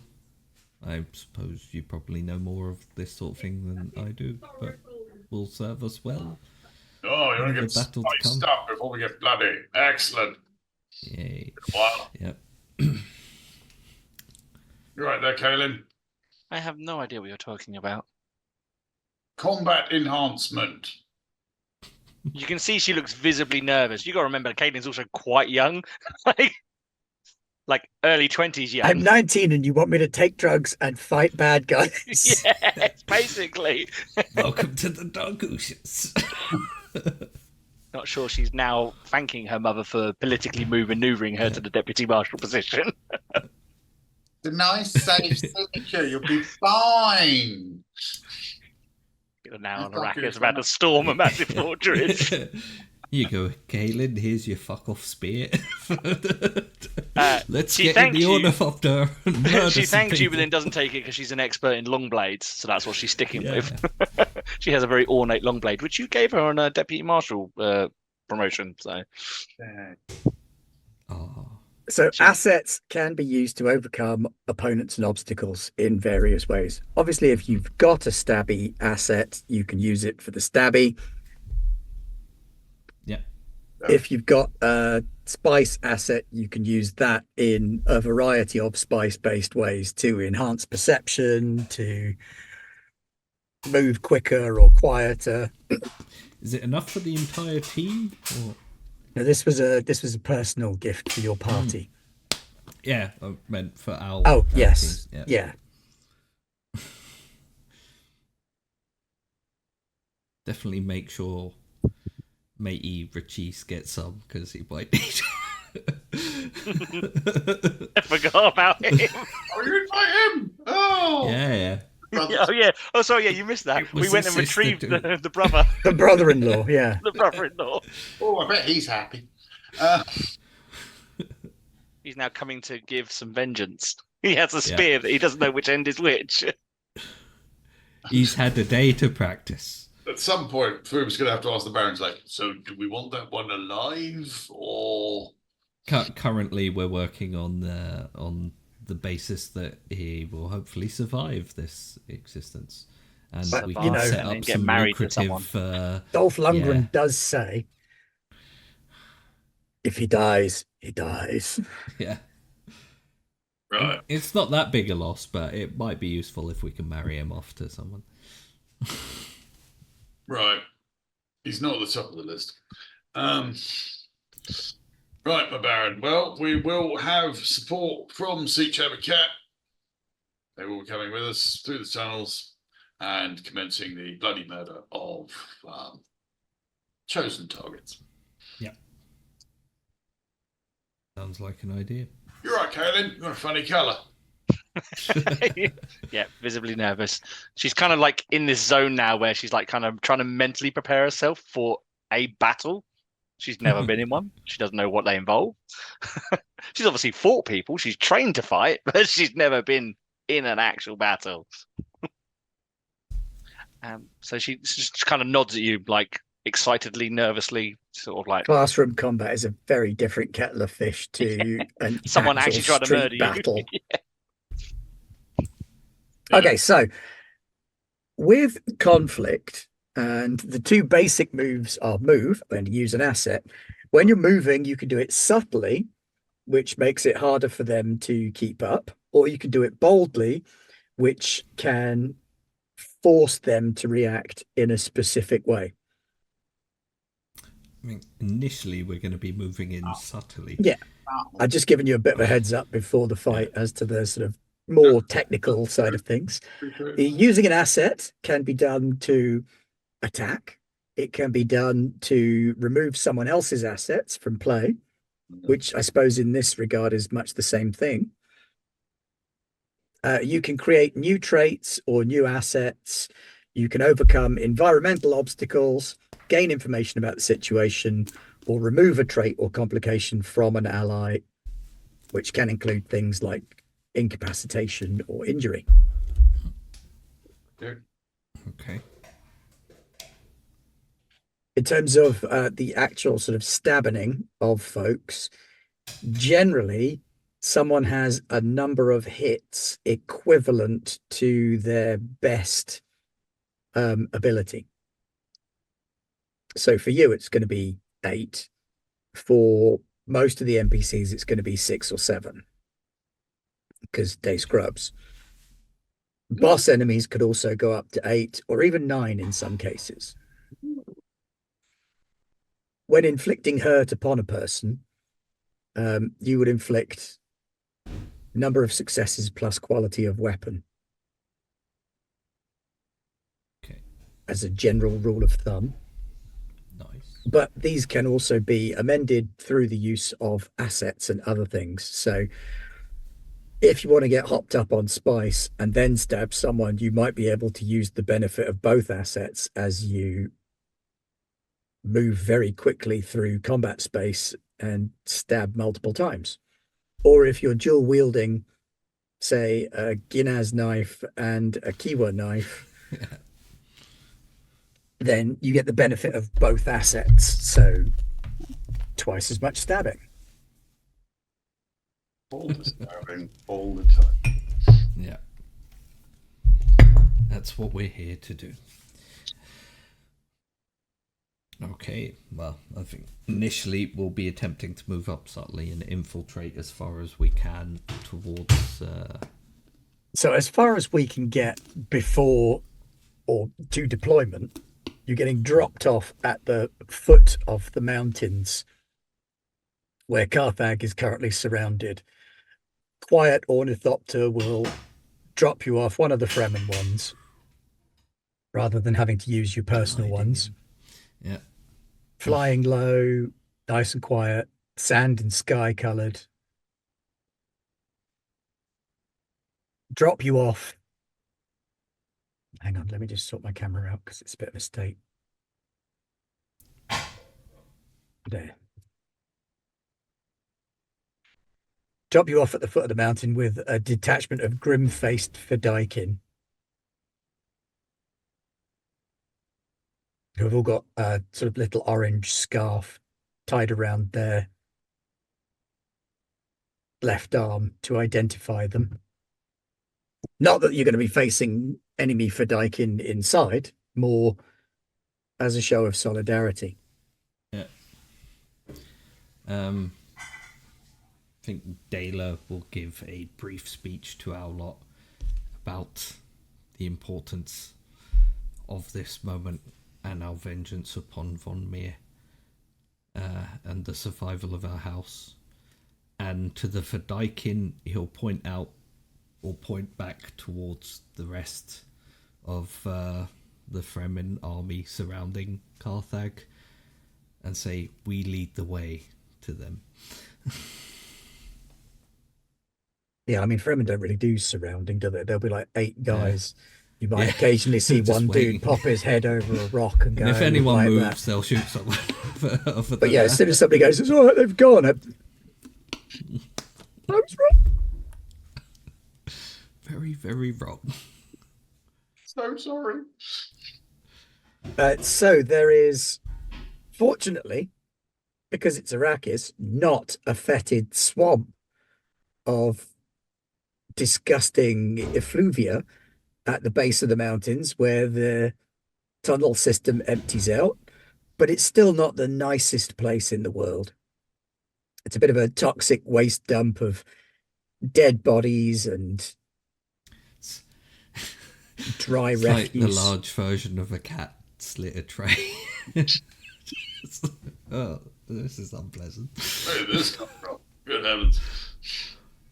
I suppose you probably know more of this sort of thing than I do, but will serve us well. Oh, you're The gonna get battle to spiced come. up before we get bloody. Excellent. Yay. Wow. Yep. You right there, Kaelin? I have no idea what you're talking about. Combat enhancement. You can see she looks visibly nervous. You got to remember, Caitlin's also quite young, like early 20s young. I'm 19 and you want me to take drugs and fight bad guys? Yes, basically. Welcome to the Dargushes. Not sure she's now thanking her mother for politically maneuvering her to the deputy marshal position. The nice safe signature. You'll be fine. You're now on Fuck Arrakis you, about to storm a massive fortress. Here you go, Kaelin. Here's your fuck off spear. Let's she get in thanked the you. ornithopter and murder She some thanks you, but people. then doesn't take it because she's an expert in long blades, so that's what she's sticking Yeah. with. She has a very ornate long blade, which you gave her on a deputy marshal promotion. So Oh. So assets can be used to overcome opponents and obstacles in various ways. Obviously, if you've got a stabby asset, you can use it for the stabby. Yeah. If you've got a spice asset, you can use that in a variety of spice-based ways to enhance perception, to move quicker or quieter. Is it enough for the entire team? Or... Now, this was a personal gift for your party. Yeah, I meant for our. Oh, our yes. team. Yeah. Definitely make sure matey Richie gets some because he might need. I forgot about him. Oh, you invite him? Oh. Yeah. Brothers. Oh yeah. Oh sorry, yeah, you missed that. It was We went his and sister retrieved too. the brother, The brother-in-law, yeah. the brother-in-law. Oh, I bet he's happy. He's now coming to give some vengeance. He has a Yeah. spear that he doesn't know which end is which. He's had a day to practice. At some point, Foob's going to have to ask the Barons, like, so do we want that one alive, or... Currently, we're working on the basis that he will hopefully survive this existence, and But, we you can know, set and then up get some married to someone. lucrative. Dolph Lundgren Yeah. does say, if he dies, he dies. Yeah, Right. it's not that big a loss, but it might be useful if we can marry him off to someone. Right. He's not at the top of the list. Right, my Baron. Well, we will have support from Sea Chabby Cat. They will be coming with us through the tunnels and commencing the bloody murder of chosen targets. Yeah, sounds like an idea. You're right, Kaelin. You've got a funny colour. Yeah, visibly nervous. She's kind of like in this zone now where she's like kind of trying to mentally prepare herself for a battle. She's never been in one. She doesn't know what they involve. She's obviously fought people. She's trained to fight, but she's never been in an actual battle. So she just kind of nods at you, like excitedly, nervously, sort of like Classroom combat is a very different kettle of fish to an someone actual actually tried to street murder you. battle. Yeah. Okay, so with conflict, and the two basic moves are move and use an asset. When you're moving, you can do it subtly, which makes it harder for them to keep up, or you can do it boldly, which can force them to react in a specific way. I mean, initially we're going to be moving in subtly. Yeah. I've just given you a bit of a heads up before the fight as to the sort of more technical side of things. Using an asset can be done to attack. It can be done to remove someone else's assets from play, which I suppose in this regard is much the same thing. You can create new traits or new assets. You can overcome environmental obstacles, gain information about the situation, or remove a trait or complication from an ally, which can include things like incapacitation or injury. Okay. In terms of the actual sort of stabbing of folks, generally someone has a number of hits equivalent to their best ability. So for you, it's going to be 8. For most of the NPCs, it's going to be 6 or 7 because they scrubs. Boss enemies could also go up to 8 or even 9 in some cases. When inflicting hurt upon a person, you would inflict number of successes plus quality of weapon. Okay. As a general rule of thumb. Nice. But these can also be amended through the use of assets and other things. So if you want to get hopped up on spice and then stab someone, you might be able to use the benefit of both assets as you move very quickly through combat space and stab multiple times. Or if you're dual wielding, say, a Ginaz knife and a Kiwa knife, then you get the benefit of both assets. So twice as much stabbing. All the stabbing, all the time. Yeah. That's what we're here to do. Okay, well, I think initially we'll be attempting to move up subtly and infiltrate as far as we can towards... So as far as we can get before or to deployment, you're getting dropped off at the foot of the mountains where Carthag is currently surrounded. Quiet Ornithopter will drop you off one of the Fremen ones rather than having to use your personal ones. Yeah. Flying low, nice and quiet, sand and sky coloured. Drop you off Hang on, let me just sort my camera out because it's a bit of a state. There. Drop you off at the foot of the mountain with a detachment of grim-faced Fedaykin who have all got a sort of little orange scarf tied around their left arm to identify them. Not that you're going to be facing enemy Fedaykin inside, more as a show of solidarity. Yeah. I think Dela will give a brief speech to our lot about the importance of this moment and our vengeance upon Von Meer and the survival of our house. And to the Fedaykin, he'll point out or point back towards the rest of the Fremen army surrounding Carthag and say, we lead the way to them. Yeah, I mean, Fremen don't really do surrounding, do they? There'll be like 8 guys. Yeah. You might occasionally see one dude pop his head over a rock and go. And if anyone like moves, that. They'll shoot someone. But yeah, as soon as somebody goes, it's all right, they've gone. I was wrong. Very, very wrong. So sorry. So there is, fortunately, because it's Arrakis, not a fetid swamp of disgusting effluvia at the base of the mountains where the tunnel system empties out, but it's still not the nicest place in the world. It's a bit of a toxic waste dump of dead bodies and dry it's refuse. Like the large version of a cat's litter tray. Oh, this is unpleasant. Where did this come from? Good heavens.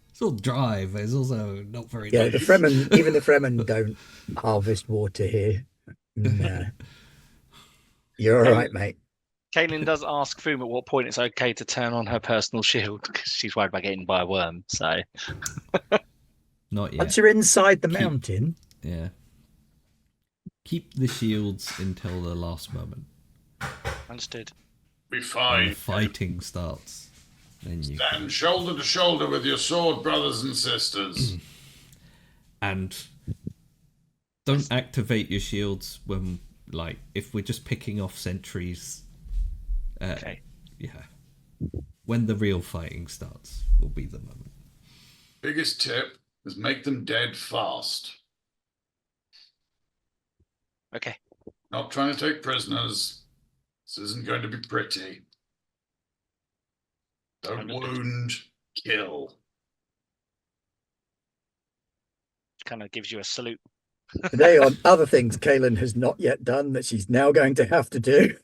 It's all dry, but it's also not very Yeah, nice. the Fremen, even the Fremen don't harvest water here. No. You're all right, mate. Caitlin does ask Foom at what point it's okay to turn on her personal shield because she's worried about getting by a worm. So Not yet. Once you're inside the mountain, yeah. Keep the shields until the last moment. understood. Be When fine. the fighting starts, then you Stand shoulder to shoulder with your sword brothers and sisters. and don't activate your shields when, like, if we're just picking off sentries. Okay. Yeah. When the real fighting starts will be the moment. Biggest tip is make them dead fast. Okay. Not trying to take prisoners. This isn't going to be pretty. Don't Understood. wound, kill. Kind of gives you a salute. today on other things Kaylin has not yet done that she's now going to have to do.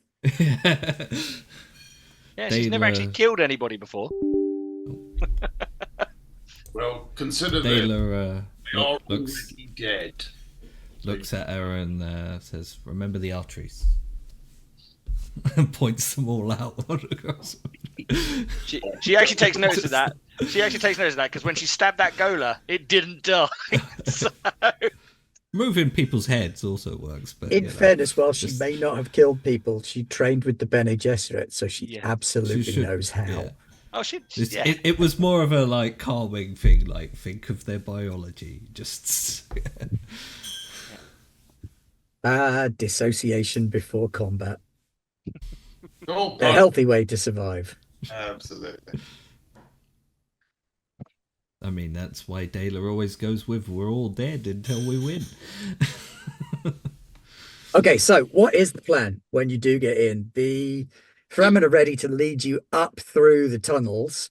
Yeah, she's never actually killed anybody before. Well, consider that Dela they are looks already dead. looks at her and says, "Remember the arteries." And points them all out. She actually takes notice of that. She actually takes notice of that because when she stabbed that Gola, it didn't die. So Moving people's heads also works, but In fairness, while she may not have killed people, she trained with the Bene Gesserit, so she absolutely knows how. Yeah. oh, she yeah. It was more of a like calming thing, like think of their biology. Just Dissociation before combat. Oh, A healthy way to survive. absolutely. I mean, that's why Dela always goes with "we're all dead until we win." Okay, so what is the plan when you do get in? The Fremen are ready to lead you up through the tunnels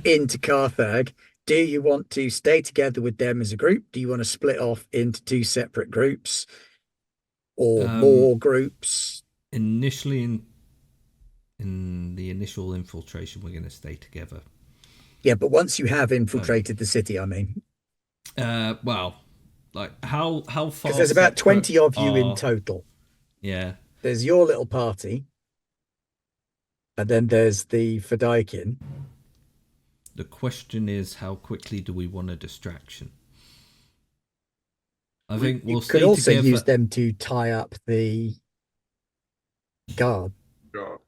into Carthag. Do you want to stay together with them as a group? Do you want to split off into 2 separate groups or more groups? Initially, in the initial infiltration, we're going to stay together. Yeah, but once you have infiltrated the city, I mean. Well, like how far? Because there's about 20 of you in total. Yeah. There's your little party. And then there's the Fedaykin. The question is, how quickly do we want a distraction? I think we'll You could stay also together. use them to tie up the guard. God.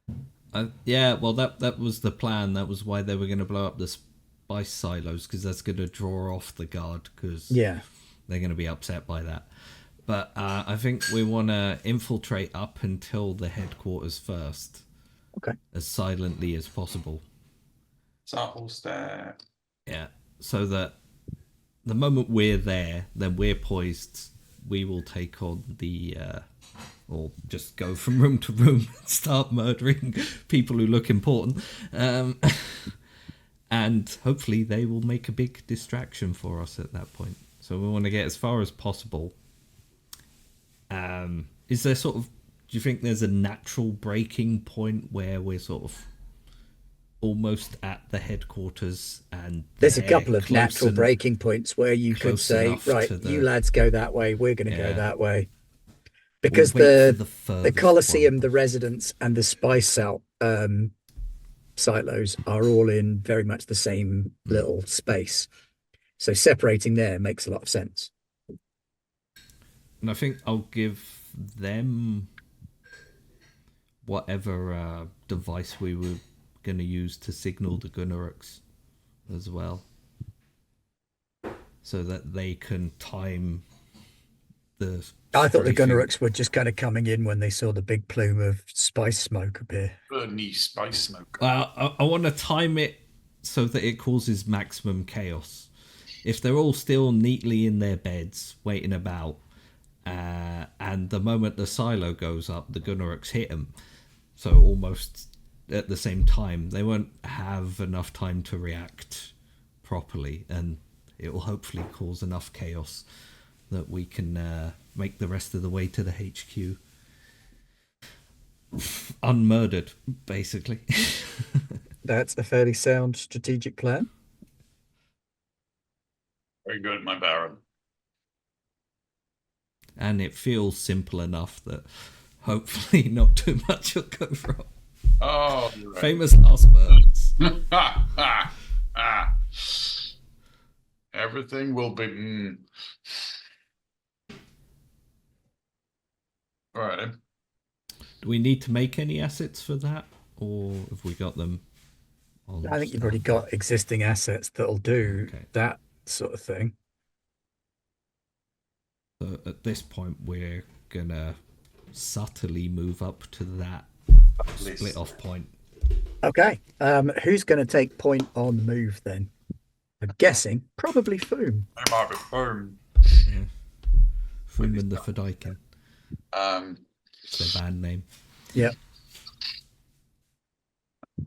Yeah, well, that was the plan. That was why they were going to blow up the spice silos, because that's going to draw off the guard, because Yeah. they're going to be upset by that. But I think we want to infiltrate up until the headquarters first. Okay. As silently as possible. Subtle stare. Yeah. So that the moment we're there, then we're poised. We will take on the... or just go from room to room and start murdering people who look important. And hopefully they will make a big distraction for us at that point. So we want to get as far as possible. Is there sort of... Do you think there's a natural breaking point where we're sort of almost at the headquarters, and there's a couple of natural breaking points where you could close say, enough right, to the- you lads go that way, we're going to go Yeah. that way. Because We'll wait for the furthest Colosseum, one. the Residence, and the Spice silos are all in very much the same little space. So separating there makes a lot of sense. And I think I'll give them whatever device we were going to use to signal the Gunnaruks as well, so that they can time the... I thought the strafing. Gunnaruks were just kind of coming in when they saw the big plume of spice smoke appear. Burny spice smoke. I want to time it so that it causes maximum chaos. If they're all still neatly in their beds, waiting about, and the moment the silo goes up, the Gunnaruks hit them. So almost at the same time, they won't have enough time to react properly, and it will hopefully cause enough chaos that we can make the rest of the way to the HQ unmurdered, basically. That's a fairly sound strategic plan. Very good, my Baron. And it feels simple enough that hopefully not too much will go wrong. Oh, you're right. Famous last words. Everything will be. All right. Then. Do we need to make any assets for that, or have we got them on I think you've already got existing assets that'll do Okay. that sort of thing. So at this point, we're gonna subtly move up to that Please. split off point. Okay. Who's going to take point on move then? I'm guessing probably Foom. I might be firm. Yeah. Freeman the Fedaikin. It's their band name. Yep.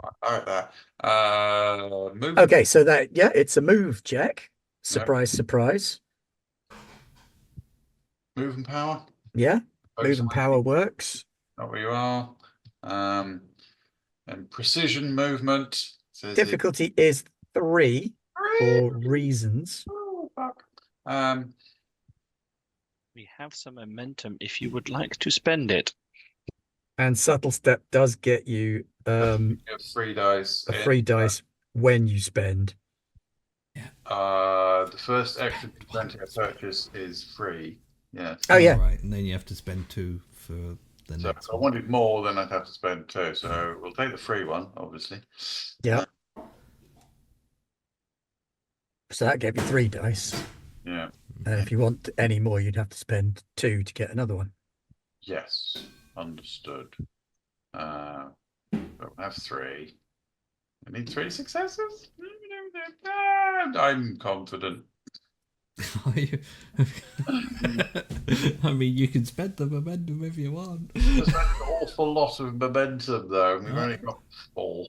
All right, there. Move. Okay, so that it's a move check. Surprise, surprise. Move and power. Yeah, move and power works. Not where you are. And precision movement. Says Difficulty is 3 for reasons. Oh, fuck. We have some momentum if you would like to spend it. And subtle step does get you You have 3 dice. a free dice when you spend. The first extra 20 I purchase is free. Yeah. Oh yeah, Right, and then you have to spend 2 for the So next if I one. wanted more, then I'd have to spend 2. So we'll take the free one, obviously. yeah. So that gave you 3 dice. Yeah. And if you want any more, you'd have to spend 2 to get another one. Yes. Understood. But we'll have 3. I need 3 successes? I'm confident. Are you- I mean, you can spend the momentum if you want. There's an awful lot of momentum, though. We've only got 4.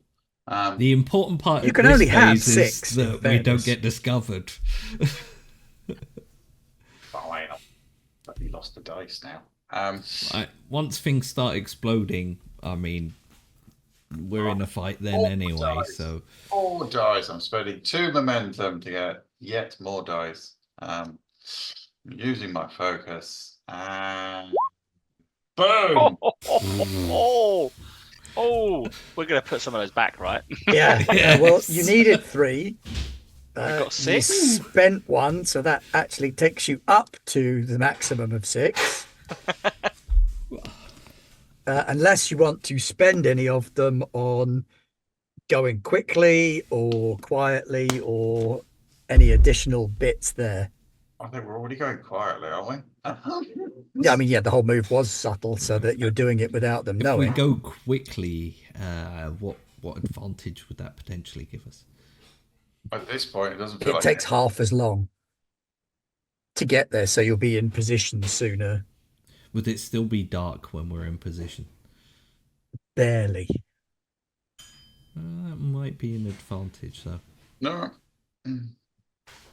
The important part You of can this only have phase is 6, that in we don't fairness. get discovered. Fine. But we lost the dice now. Like, once things start exploding, I mean, we're in a fight then anyway. dice. So 4 dice. I'm spending 2 momentum to get yet more dice. I'm using my focus. And boom! Oh, we're going to put some of those back, right? Yeah. Yes. Well, you needed 3. We've got You 6. spent one, so that actually takes you up to the maximum of 6. Unless you want to spend any of them on going quickly or quietly or any additional bits there. I think we're already going quietly, aren't we? Yeah, I mean, yeah, the whole move was subtle so that you're doing it without them If knowing. we go quickly, what advantage would that potentially give us? At this point, it doesn't feel It like takes half as long to get there, so you'll be in position sooner. Would it still be dark when we're in position? Barely. That might be an advantage, though. No.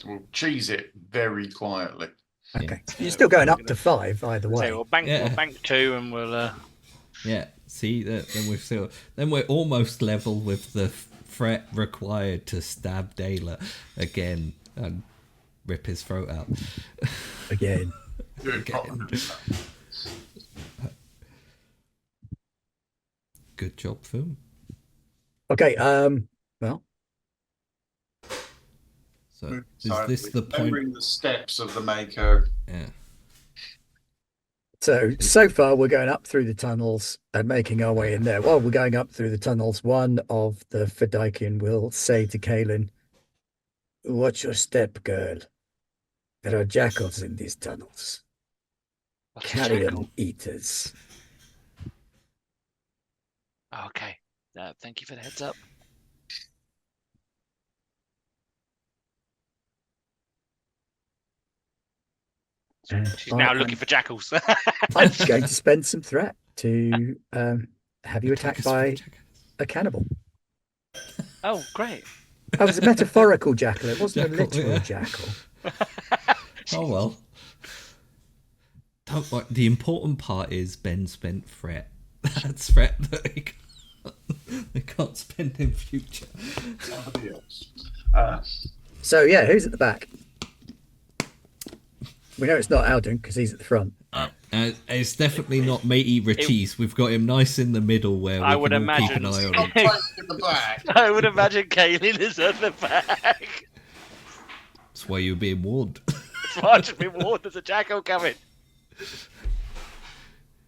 We'll cheese it very quietly. Okay. You're still going up to 5 either way. So we'll bank 2 and we'll Yeah, see that then we're almost level with the threat required to stab Dayla again and rip his throat out. Again. Good job, film. Okay, well. So is this the point? Remembering the steps of the Mako. Yeah. So far we're going up through the tunnels and making our way in there. While we're going up through the tunnels, one of the Fedaykin will say to Kaelin, "Watch your step, girl. There are jackals in these tunnels. Carrion eaters." Okay. Thank you for the heads up. She's now looking for jackals. I'm going to spend some threat to have you attacked by a cannibal. Oh, great. That was a metaphorical jackal. It wasn't Jackal, a literal yeah. jackal. Oh well. Don't worry. The important part is Ben spent threat. That's threat that they can't spend in future. Somebody else. So yeah, who's at the back? We know it's not Alden because he's at the front. It's definitely not matey Rachis. We've got him nice in the middle where we I would can all keep imagine- an eye on Stop him. playing in the back. I would imagine Kaelin is at the back. That's why you're being warned. That's why I've just been warned there's a jackal coming.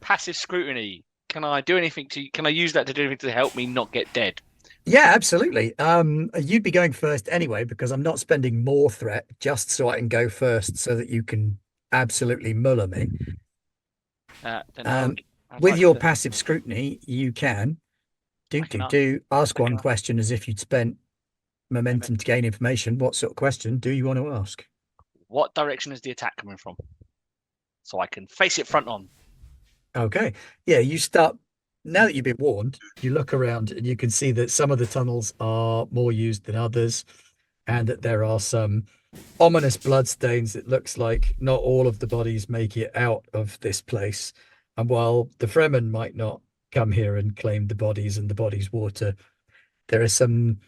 Passive scrutiny. Can I do anything to? Can I use that to do anything to help me not get dead? Yeah, absolutely. You'd be going first anyway because I'm not spending more threat just so I can go first so that you can absolutely muller me. Then I'd With like your to- passive scrutiny, you can can ask I one can- question as if you'd spent momentum to gain information. What sort of question do you want to ask? What direction is the attack coming from? So I can face it front on. Okay. Yeah, you start now that you've been warned, you look around and you can see that some of the tunnels are more used than others, and that there are some ominous bloodstains. It looks like not all of the bodies make it out of this place. And while the Fremen might not come here and claim the bodies and the bodies' water, there are some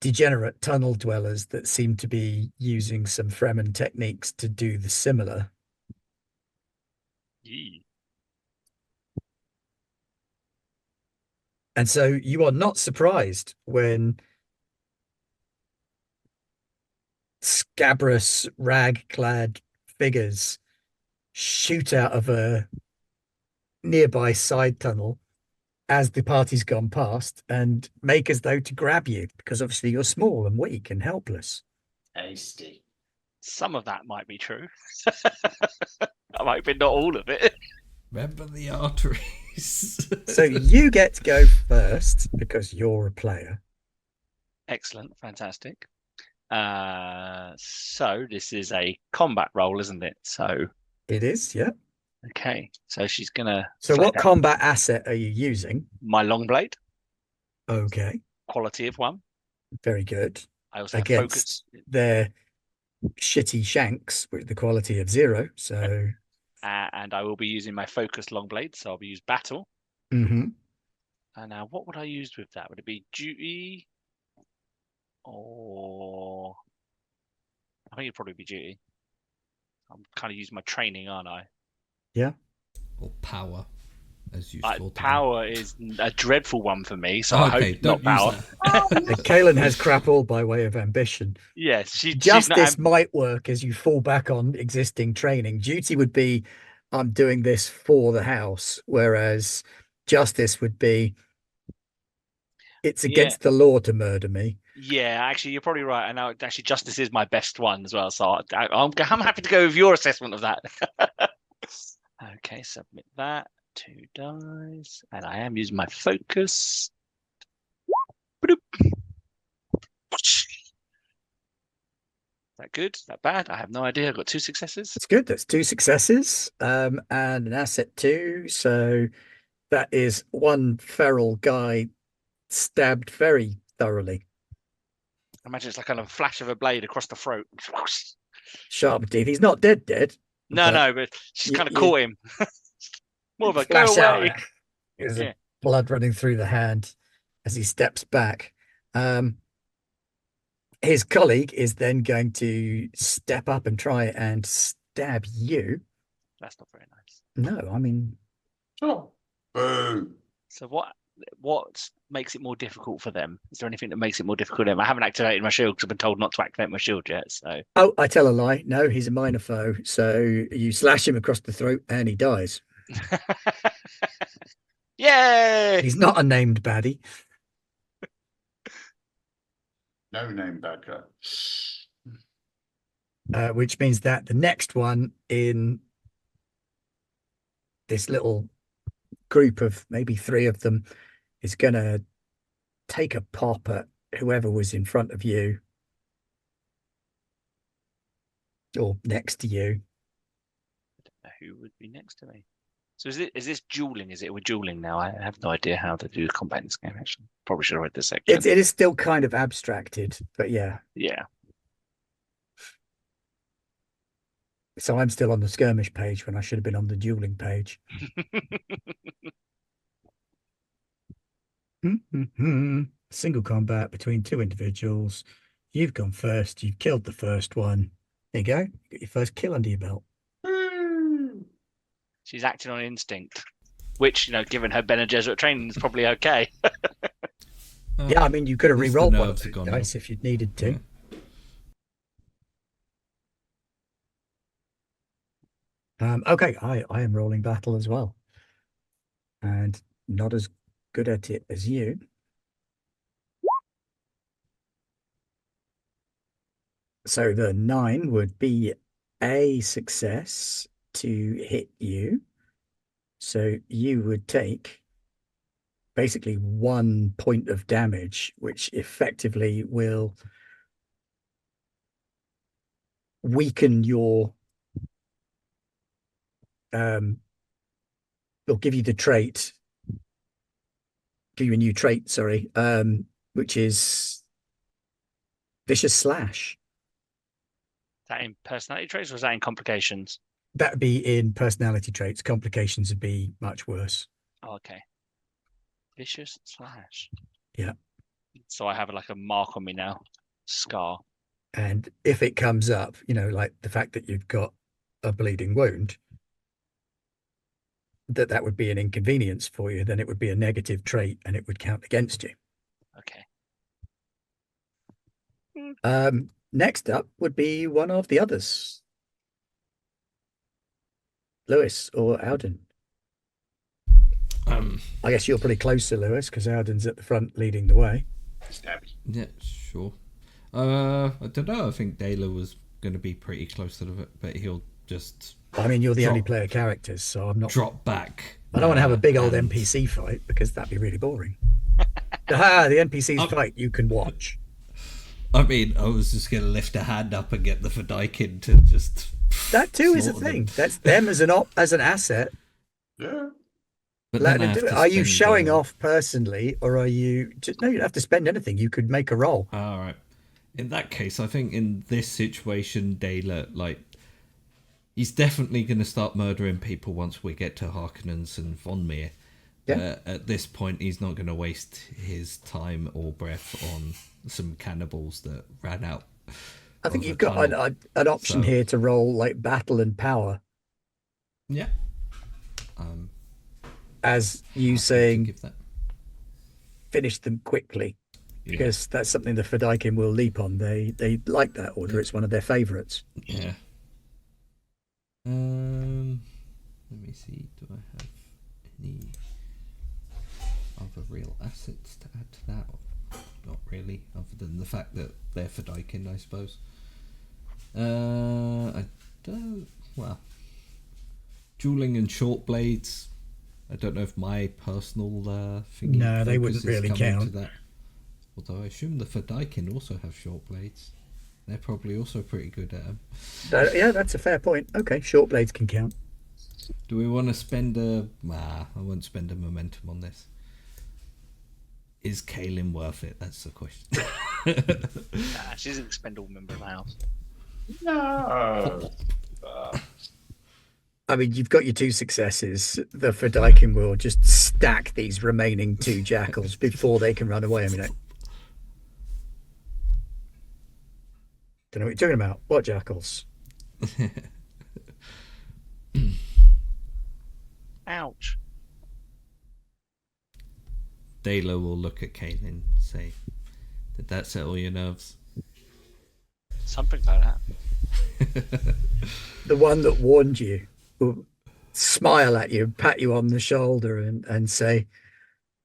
degenerate tunnel dwellers that seem to be using some Fremen techniques to do the similar. Yee. And so you are not surprised when scabrous, rag-clad figures shoot out of a nearby side tunnel as the party's gone past and make as though to grab you, because obviously you're small and weak and helpless. Hasty. Some of that might be true. That might be not all of it. Remember the arteries. So you get to go first because you're a player. Excellent, fantastic. So this is a combat roll, isn't it? So It is, yeah. okay, so she's gonna. So flat what out combat asset are you using? my long blade, Okay, quality of 1. very good. I also have focus. Against their shitty shanks with the quality of 0. So And I will be using my focused long blade, so I'll be use battle. mhm. And now, what would I use with that? Would it be duty, or I think it'd probably be duty. I'm kind of using my training, aren't I? Yeah. Or power. as you Like, slaughter them. power is a dreadful one for me, so I Okay, hope not don't use power. that. Kaelin has crap all by way of ambition. Yes, she's not. Justice might work as you fall back on existing training. Duty would be, I'm doing this for the house, whereas justice would be, it's Yeah, against the law to murder me. yeah. Actually, you're probably right. And actually, justice is my best one as well. So I'm happy to go with your assessment of that. Okay, submit that. 2 dice, and I am using my focus. Is that good? Is that bad? I have no idea. I've got 2 successes. It's good. That's 2 successes, and an asset 2. So that is 1 feral guy stabbed very thoroughly. I imagine it's like kind of a flash of a blade across the throat. Sharp teeth. He's not dead. No, but she's kind of caught him. More of a go Flash away. out. There's Yeah. blood running through the hand as he steps back. His colleague is then going to step up and try and stab you. That's not very nice. No, I mean, Oh, boo. So what makes it more difficult for them? Is there anything that makes it more difficult for them? I haven't activated my shield because I've been told not to activate my shield yet. So oh, I tell a lie. No, he's a minor foe. So you slash him across the throat and he dies. yay! He's not a named baddie. No name bad guy. Which means that the next one in this little group of maybe 3 of them is going to take a pop at whoever was in front of you or next to you. I don't know who would be next to me. So is this dueling? Is it we're dueling now? I have no idea how to do combat in this game. Actually, probably should have read this section. It is still kind of abstracted, but yeah. Yeah. So I'm still on the skirmish page when I should have been on the dueling page. Single combat between 2 individuals. You've gone first. You've killed the first one. There you go. You got your first kill under your belt. She's acting on instinct, which, given her Bene Gesserit training, is probably okay. Yeah, I mean, you could have At least the re-rolled one of nerves are those gone dice if you'd needed to. Yeah. Okay, I am rolling battle as well. And not as good at it as you. So the 9 would be a success to hit you. So you would take basically 1 point of damage, which effectively will weaken your it'll give you the trait, give you a new trait, sorry, which is Vicious Slash. Is that in personality traits or is that in complications? That would be in personality traits. Complications would be much worse. Oh, okay. Vicious Slash. Yeah. So I have like a mark on me now. Scar. And if it comes up, like the fact that you've got a bleeding wound, that would be an inconvenience for you, then it would be a negative trait and it would count against you. Okay. Next up would be one of the others. Lewis or Alden. I guess you're pretty close to Lewis because Alden's at the front leading the way. Stabby. Yeah, sure. I don't know. I think Dayla was going to be pretty close to it, but he'll just. I mean, you're the only player characters, so I'm not. Drop back. I don't want to have a big old NPC fight because that'd be really boring. The NPCs fight you can watch. I mean, I was just going to lift a hand up and get the Fadaikin to just. That too is a slaughter thing. them. That's them as an asset. Yeah. But Let then I them have do it. to Are you spend, showing off personally, or are you? No, you don't have to spend anything. You could make a roll. All right. In that case, I think in this situation, Dayla, he's definitely going to start murdering people once we get to Harkonnens and Von Meer. Yeah. At this point, he's not going to waste his time or breath on some cannibals that ran out. I think of you've the got tunnel. an option So- here to roll like battle and power. Yeah. as you Happy to saying, give that. finish them quickly, Yeah. because that's something the Fedaykin will leap on. They like that order. Yeah. It's one of their favourites. Yeah. Let me see. Do I have any other real assets to add to that? Not really, other than the fact that they're Fedaykin, I suppose. I don't. Well, dueling and short blades. I don't know if my personal thingy. No, they wouldn't focuses really come count. into that. Although I assume the Fedaykin also have short blades. They're probably also pretty good at them. Yeah, that's a fair point. Okay, short blades can count. Do we want to spend a... Nah, I won't spend a momentum on this. Is Kaelin worth it? That's the question. Nah, she's an expendable member of the house. No. I mean, you've got your 2 successes. The Fedaykin will just stack these remaining 2 jackals before they can run away. I mean, I don't know what you're talking about. What jackals? Ouch. Dalo will look at Kaelin and say, did that settle your nerves? Something like that. The one that warned you will smile at you, pat you on the shoulder, and say,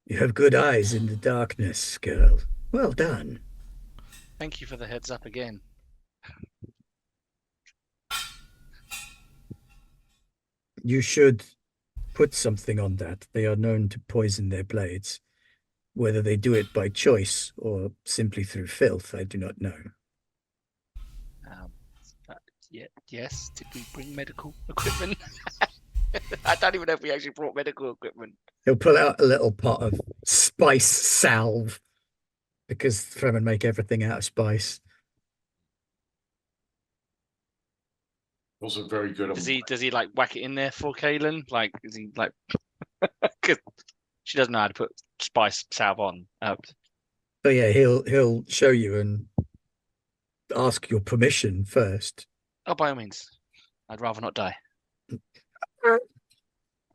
"You have good eyes in the darkness, girl. Well done." Thank you for the heads up again. You should put something on that. They are known to poison their blades. Whether they do it by choice or simply through filth, I do not know. Yes. Did we bring medical equipment? I don't even know if we actually brought medical equipment. He'll pull out a little pot of spice salve, because Fremen make everything out of spice. Also very good. Does he like whack it in there for Kaelin? Like, is he like? Because she doesn't know how to put spice salve on. So yeah, he'll show you and ask your permission first. Oh, by all means. I'd rather not die.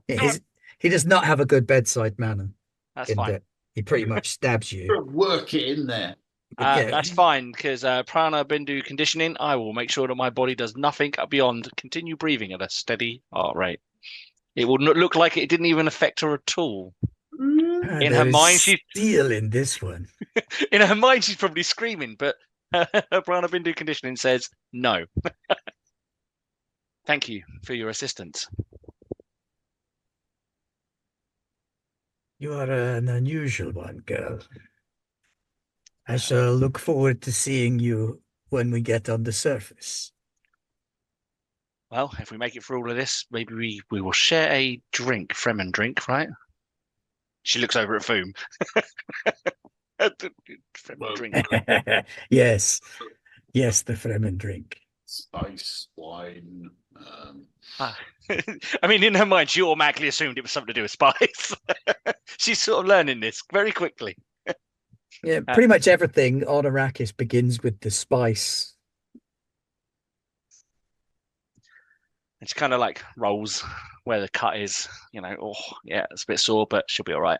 Yeah, he does not have a good bedside manner. That's fine. That he pretty much stabs you. Work it in there. But yeah, That's fine, because prana bindu conditioning, I will make sure that my body does nothing beyond continue breathing at a steady heart rate. It will not look like it didn't even affect her at all. In her mind, she's steel in this one. In her mind, she's probably screaming, but her prana bindu conditioning says no. Thank you for your assistance. You are an unusual one, girl. I shall look forward to seeing you when we get on the surface. Well, if we make it through all of this, maybe we will share a drink, Fremen drink, right? She looks over at Foom. Fremen drink. Yes, the Fremen drink. Spice, wine. I mean, in her mind, she automatically assumed it was something to do with spice. She's sort of learning this very quickly. Yeah, pretty much everything on Arrakis begins with the spice. And she kind of like rolls where the cut is, oh, yeah, it's a bit sore, but she'll be all right.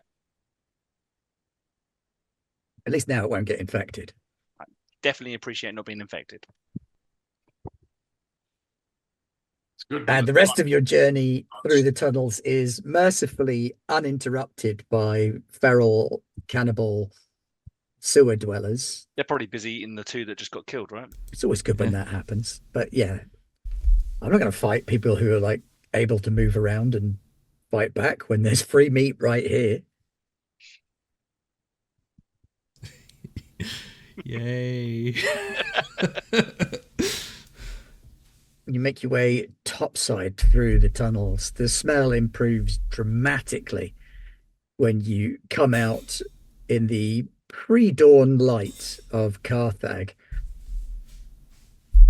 At least now it won't get infected. I definitely appreciate not being infected. And the rest of your journey through the tunnels is mercifully uninterrupted by feral, cannibal sewer dwellers. They're probably busy eating the 2 that just got killed, right? It's always good when that happens. But yeah, I'm not going to fight people who are like able to move around and fight back when there's free meat right here. Yay. You make your way topside through the tunnels. The smell improves dramatically when you come out in the pre-dawn light of Carthage.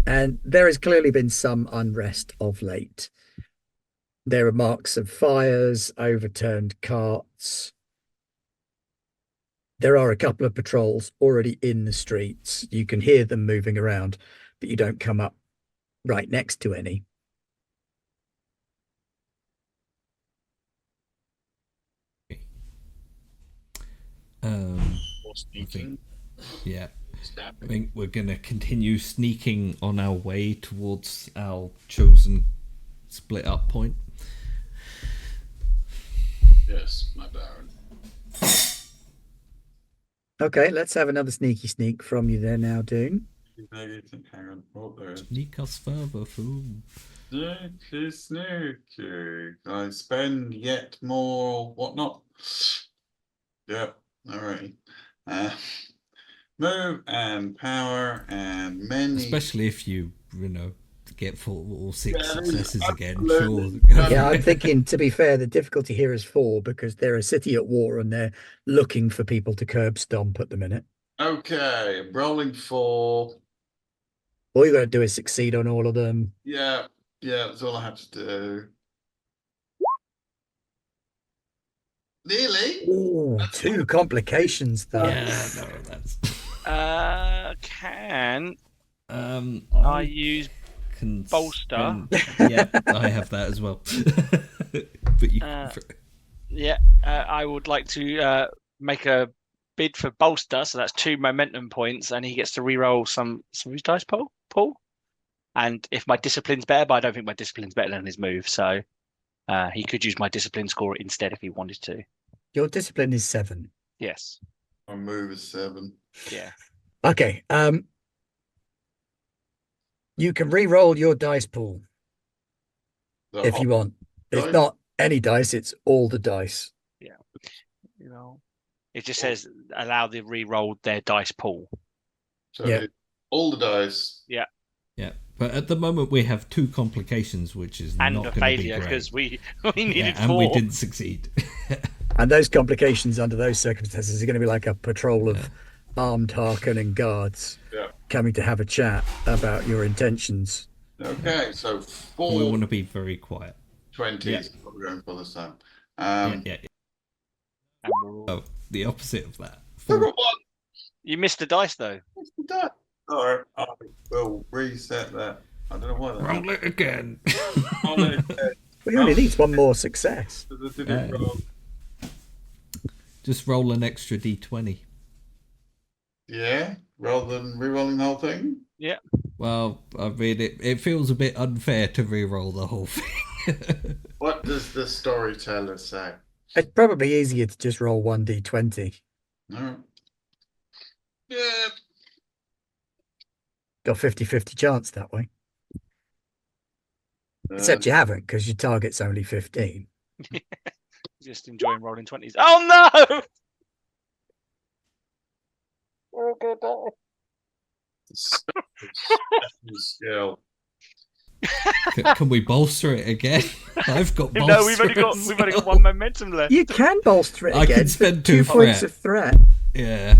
And there has clearly been some unrest of late. There are marks of fires, overturned carts. There are a couple of patrols already in the streets. You can hear them moving around, but you don't come up right next to any. Or sneaking. Yeah. I Stabbing. think we're going to continue sneaking on our way towards our chosen split up point. Yes, my baron. Okay, let's have another sneaky sneak from you there now, Dune. Hang on. Oh, there. Sneak us further, fool. Sneaky, sneaky. I spend yet more whatnot. Yep. Alright. Move and power and many. Especially if you get 4 or 6 Yeah, successes again. Sure. absolutely. Go for Yeah, I'm it. thinking, to be fair, the difficulty here is 4 because they're a city at war and they're looking for people to curb stomp at the minute. Okay, I'm rolling for. All you got to do is succeed on all of them. Yeah, that's all I have to do. Nearly. Ooh, 2 complications though. Yeah, no, that's. Can I I use can bolster? Yeah, I have that as well. But you. I would like to make a bid for bolster, so that's 2 momentum points, and he gets to re-roll some of his dice pool. And if my discipline's better, but I don't think my discipline's better than his move, so he could use my discipline score instead if he wanted to. Your discipline is 7. Yes. My move is 7. Yeah. Okay. You can re-roll your dice pool The if you want. It's dice? not any dice, it's all the dice. It just says allow the re-roll their dice pool. So Yeah. it's all the dice. Yeah, but at the moment we have 2 complications, which is And not a going to be failure great. because we needed and 4. we didn't succeed. And those complications under those circumstances are going to be like a patrol of armed Harkonnen guards coming to have a chat about your intentions. Okay, so We 4 want to be very quiet. 20s. Yeah. What we're going for this time. Yeah. And we're all... Oh, the opposite of that. Look at 1. You missed the dice though. What's the die? Alright, I will reset that. I don't know why that Roll it again. happened. We only need 1 more success. Did it roll? Just roll an extra d20. Yeah, rather than re-rolling the whole thing. Well, I mean, it feels a bit unfair to re-roll the whole thing. What does the storyteller say? It's probably easier to just roll 1d20. No. Yeah. Got 50-50 chance that way. Except you haven't, because your target's only 15. Just enjoying rolling 20s. Oh no! We're gonna die. Skill. Can we bolster it again? I've got bolster. No, we've only got 1 momentum left. You can bolster it I again. can spend for 2 points threat. of threat. Yeah.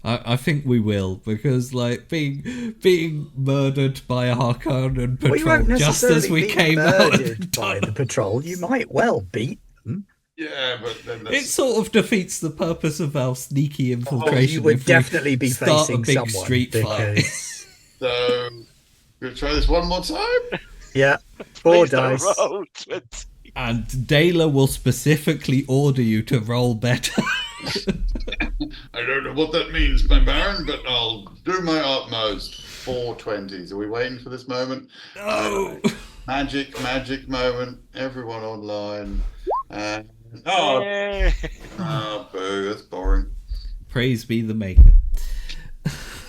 I think we will, because like being murdered by a Harkonnen Well, you patrol won't just necessarily as we be came out of the murdered by the tunnel. patrol. You might well beat them. Yeah, but then It sort of defeats the purpose of our sneaky infiltration. Oh, You would if we definitely be start facing a big someone. street fight. because- so. Gonna try this one more time. Yeah, 4 Please don't dice. roll 20. And Dayla will specifically order you to roll better. I don't know what that means, my baron, but I'll do my utmost. 4 20s. Are we waiting for this moment? No. Magic moment. Everyone online. Yay. Boo, that's boring. Praise be the maker.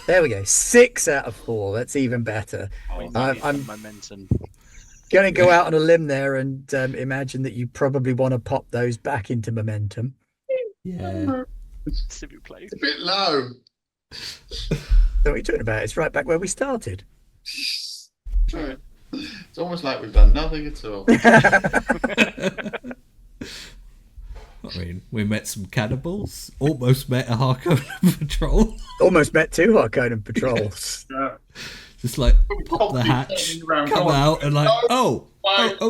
There we go. 6 out of 4. That's even better. I'm momentum. going to go out on a limb there and imagine that you probably want to pop those back into momentum. Yeah. Civic play. It's a bit low. So what are you talking about? It's right back where we started. Try it. It's almost like we've done nothing at all. I mean, we met some cannibals, almost met a Harkonnen patrol. Almost met 2 Harkonnen patrols. Just like pop the hatch, come out, and like, oh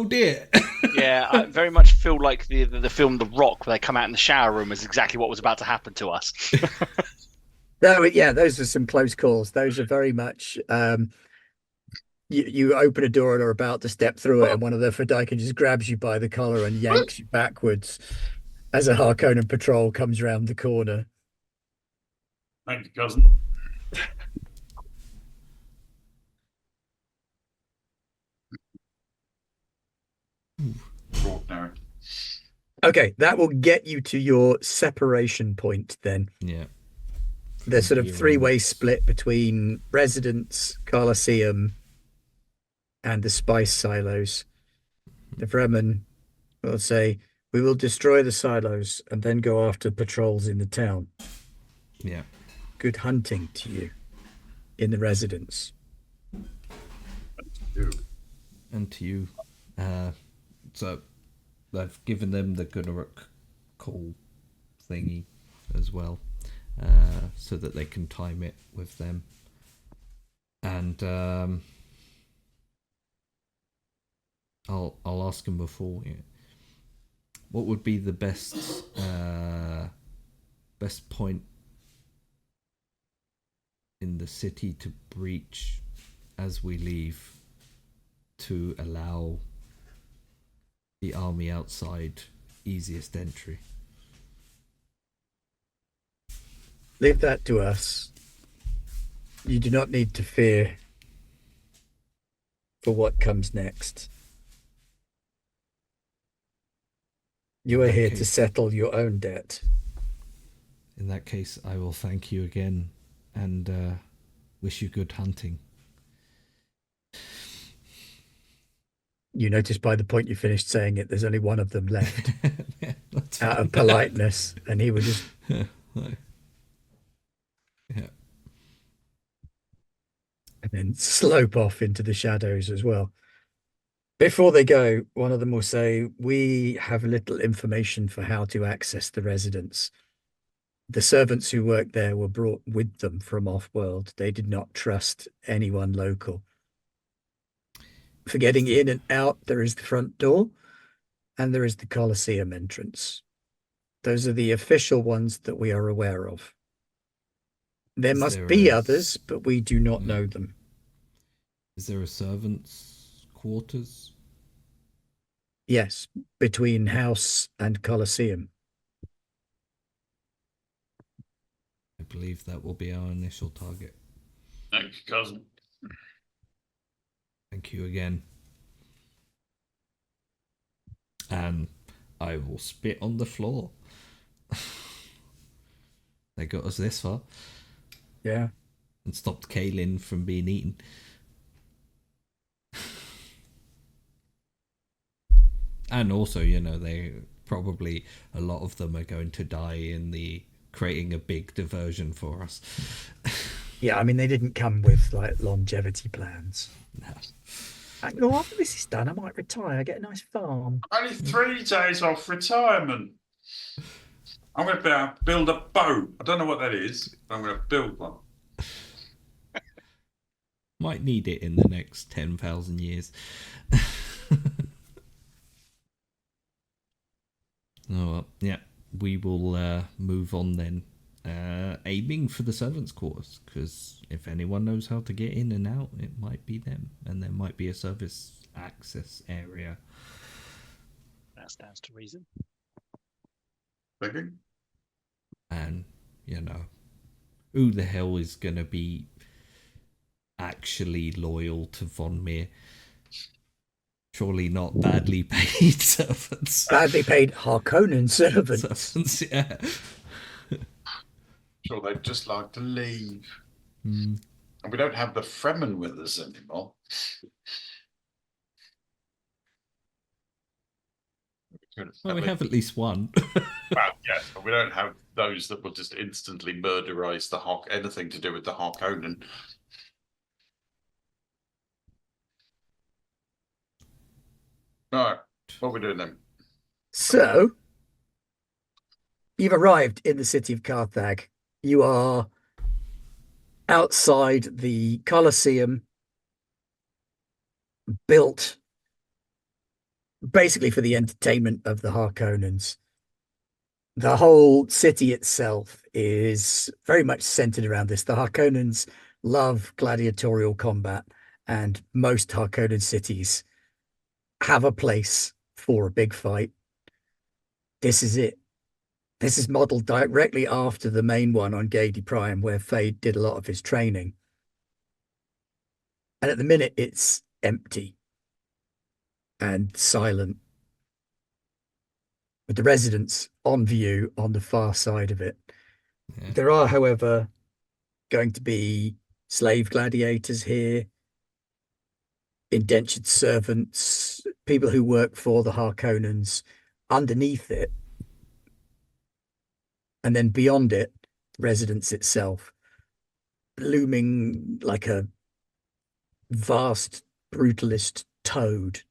dear. Yeah, I very much feel like the film The Rock, where they come out in the shower room, is exactly what was about to happen to us. No, yeah, those are some close calls. Those are very much. You open a door and are about to step through it, and one of the Fedaykin just grabs you by the collar and yanks you backwards. as a Harkonnen patrol comes round the corner. Thank you, cousin. Extraordinary. Okay, that will get you to your separation point then. Yeah. There's sort of Here three-way once. split between residents, Colosseum, and the spice silos. The Fremen will say, "We will destroy the silos and then go after patrols in the town. Yeah. Good hunting to you in the residence." And to you. So I've given them the Gunnaruk call thingy as well, so that they can time it with them. And I'll ask them before. Yeah, what would be the best point in the city to breach as we leave to allow the army outside easiest entry? Leave that to us. You do not need to fear for what comes next. You are here to settle your own debt. In that case, I will thank you again and wish you good hunting. You notice by the point you finished saying it, there's only one of them left. Yeah, that's out fine. of politeness, and he would just Yeah. and then slope off into the shadows as well. Before they go, one of them will say, "We have little information for how to access the residence. The servants who work there were brought with them from off-world. They did not trust anyone local. For getting in and out, there is the front door, and there is the Colosseum entrance. Those are the official ones that we are aware of. There must be others, but we do not know them." Is there a servants' quarters? Yes, between house and Colosseum. I believe that will be our initial target. Thank you, cousin. Thank you again. And I will spit on the floor. They got us this far. Yeah. And stopped Kaelin from being eaten. And also, they probably, a lot of them are going to die in the creating a big diversion for us. Yeah, I mean, they didn't come with like longevity plans. No. After this is done, I might retire, get a nice farm. Only 3 days off retirement. I'm going to build a boat. I don't know what that is, but I'm going to build one. Might need it in the next 10,000 years. Oh, well, yeah. We will move on then. Aiming for the servants' quarters, because if anyone knows how to get in and out, it might be them, and there might be a service access area. That stands to reason. Thinking? And who the hell is gonna be actually loyal to Von Meer? Surely not badly paid servants. Badly paid Harkonnen servants. Yeah. Sure, they'd just like to leave. Mm. And we don't have the Fremen with us anymore. Well, we have at least one. Well, yes, but we don't have those that will just instantly murderize anything to do with the Harkonnen. Right, what are we doing then? So, you've arrived in the city of Carthage. You are outside the Colosseum, built basically for the entertainment of the Harkonnens. The whole city itself is very much centered around this. The Harkonnens love gladiatorial combat, and most Harkonnen cities have a place for a big fight. This is it. This is modelled directly after the main one on Gady Prime, where Fade did a lot of his training. And at the minute, it's empty and silent, with the residents on view on the far side of it. Yeah. There are, however, going to be slave gladiators here, indentured servants, people who work for the Harkonnens underneath it. And then beyond it, residence itself, looming like a vast brutalist toad,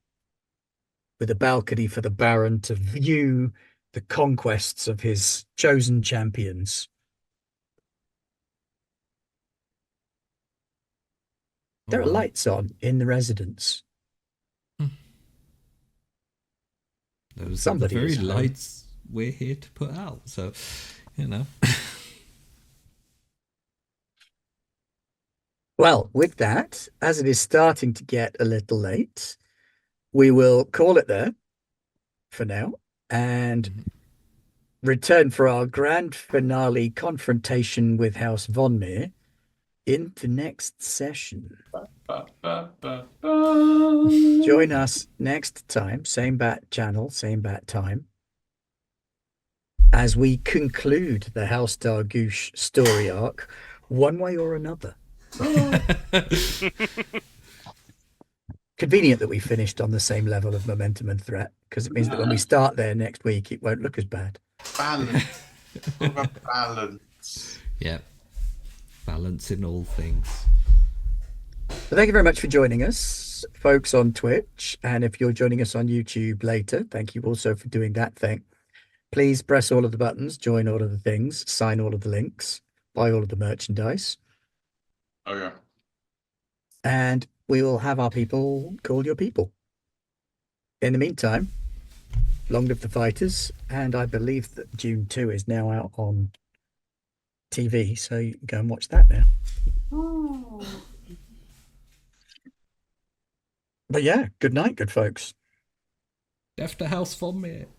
with a balcony for the Baron to view the conquests of his chosen champions. There are Wow. lights on in the residence. Those Somebody are the is very home. lights we're here to put out. So, you know. Well, with that, as it is starting to get a little late, we will call it there for now and return for our grand finale confrontation with House Von Meer in the next session. Join us next time, same bat channel, same bat time, as we conclude the House Dargush story arc one way or another. Convenient that we finished on the same level of momentum and threat, because it means that when we start there next week, it won't look as bad. Balance. Balance. Yeah. Balance in all things. But thank you very much for joining us, folks on Twitch. And if you're joining us on YouTube later, thank you also for doing that thing. Please press all of the buttons, join all of the things, sign all of the links, buy all of the merchandise. Oh, yeah. And we will have our people call your people. In the meantime, long live the fighters. And I believe that Dune 2 is now out on TV, so you can go and watch that now. But yeah, good night, good folks. Death to House Von Meer.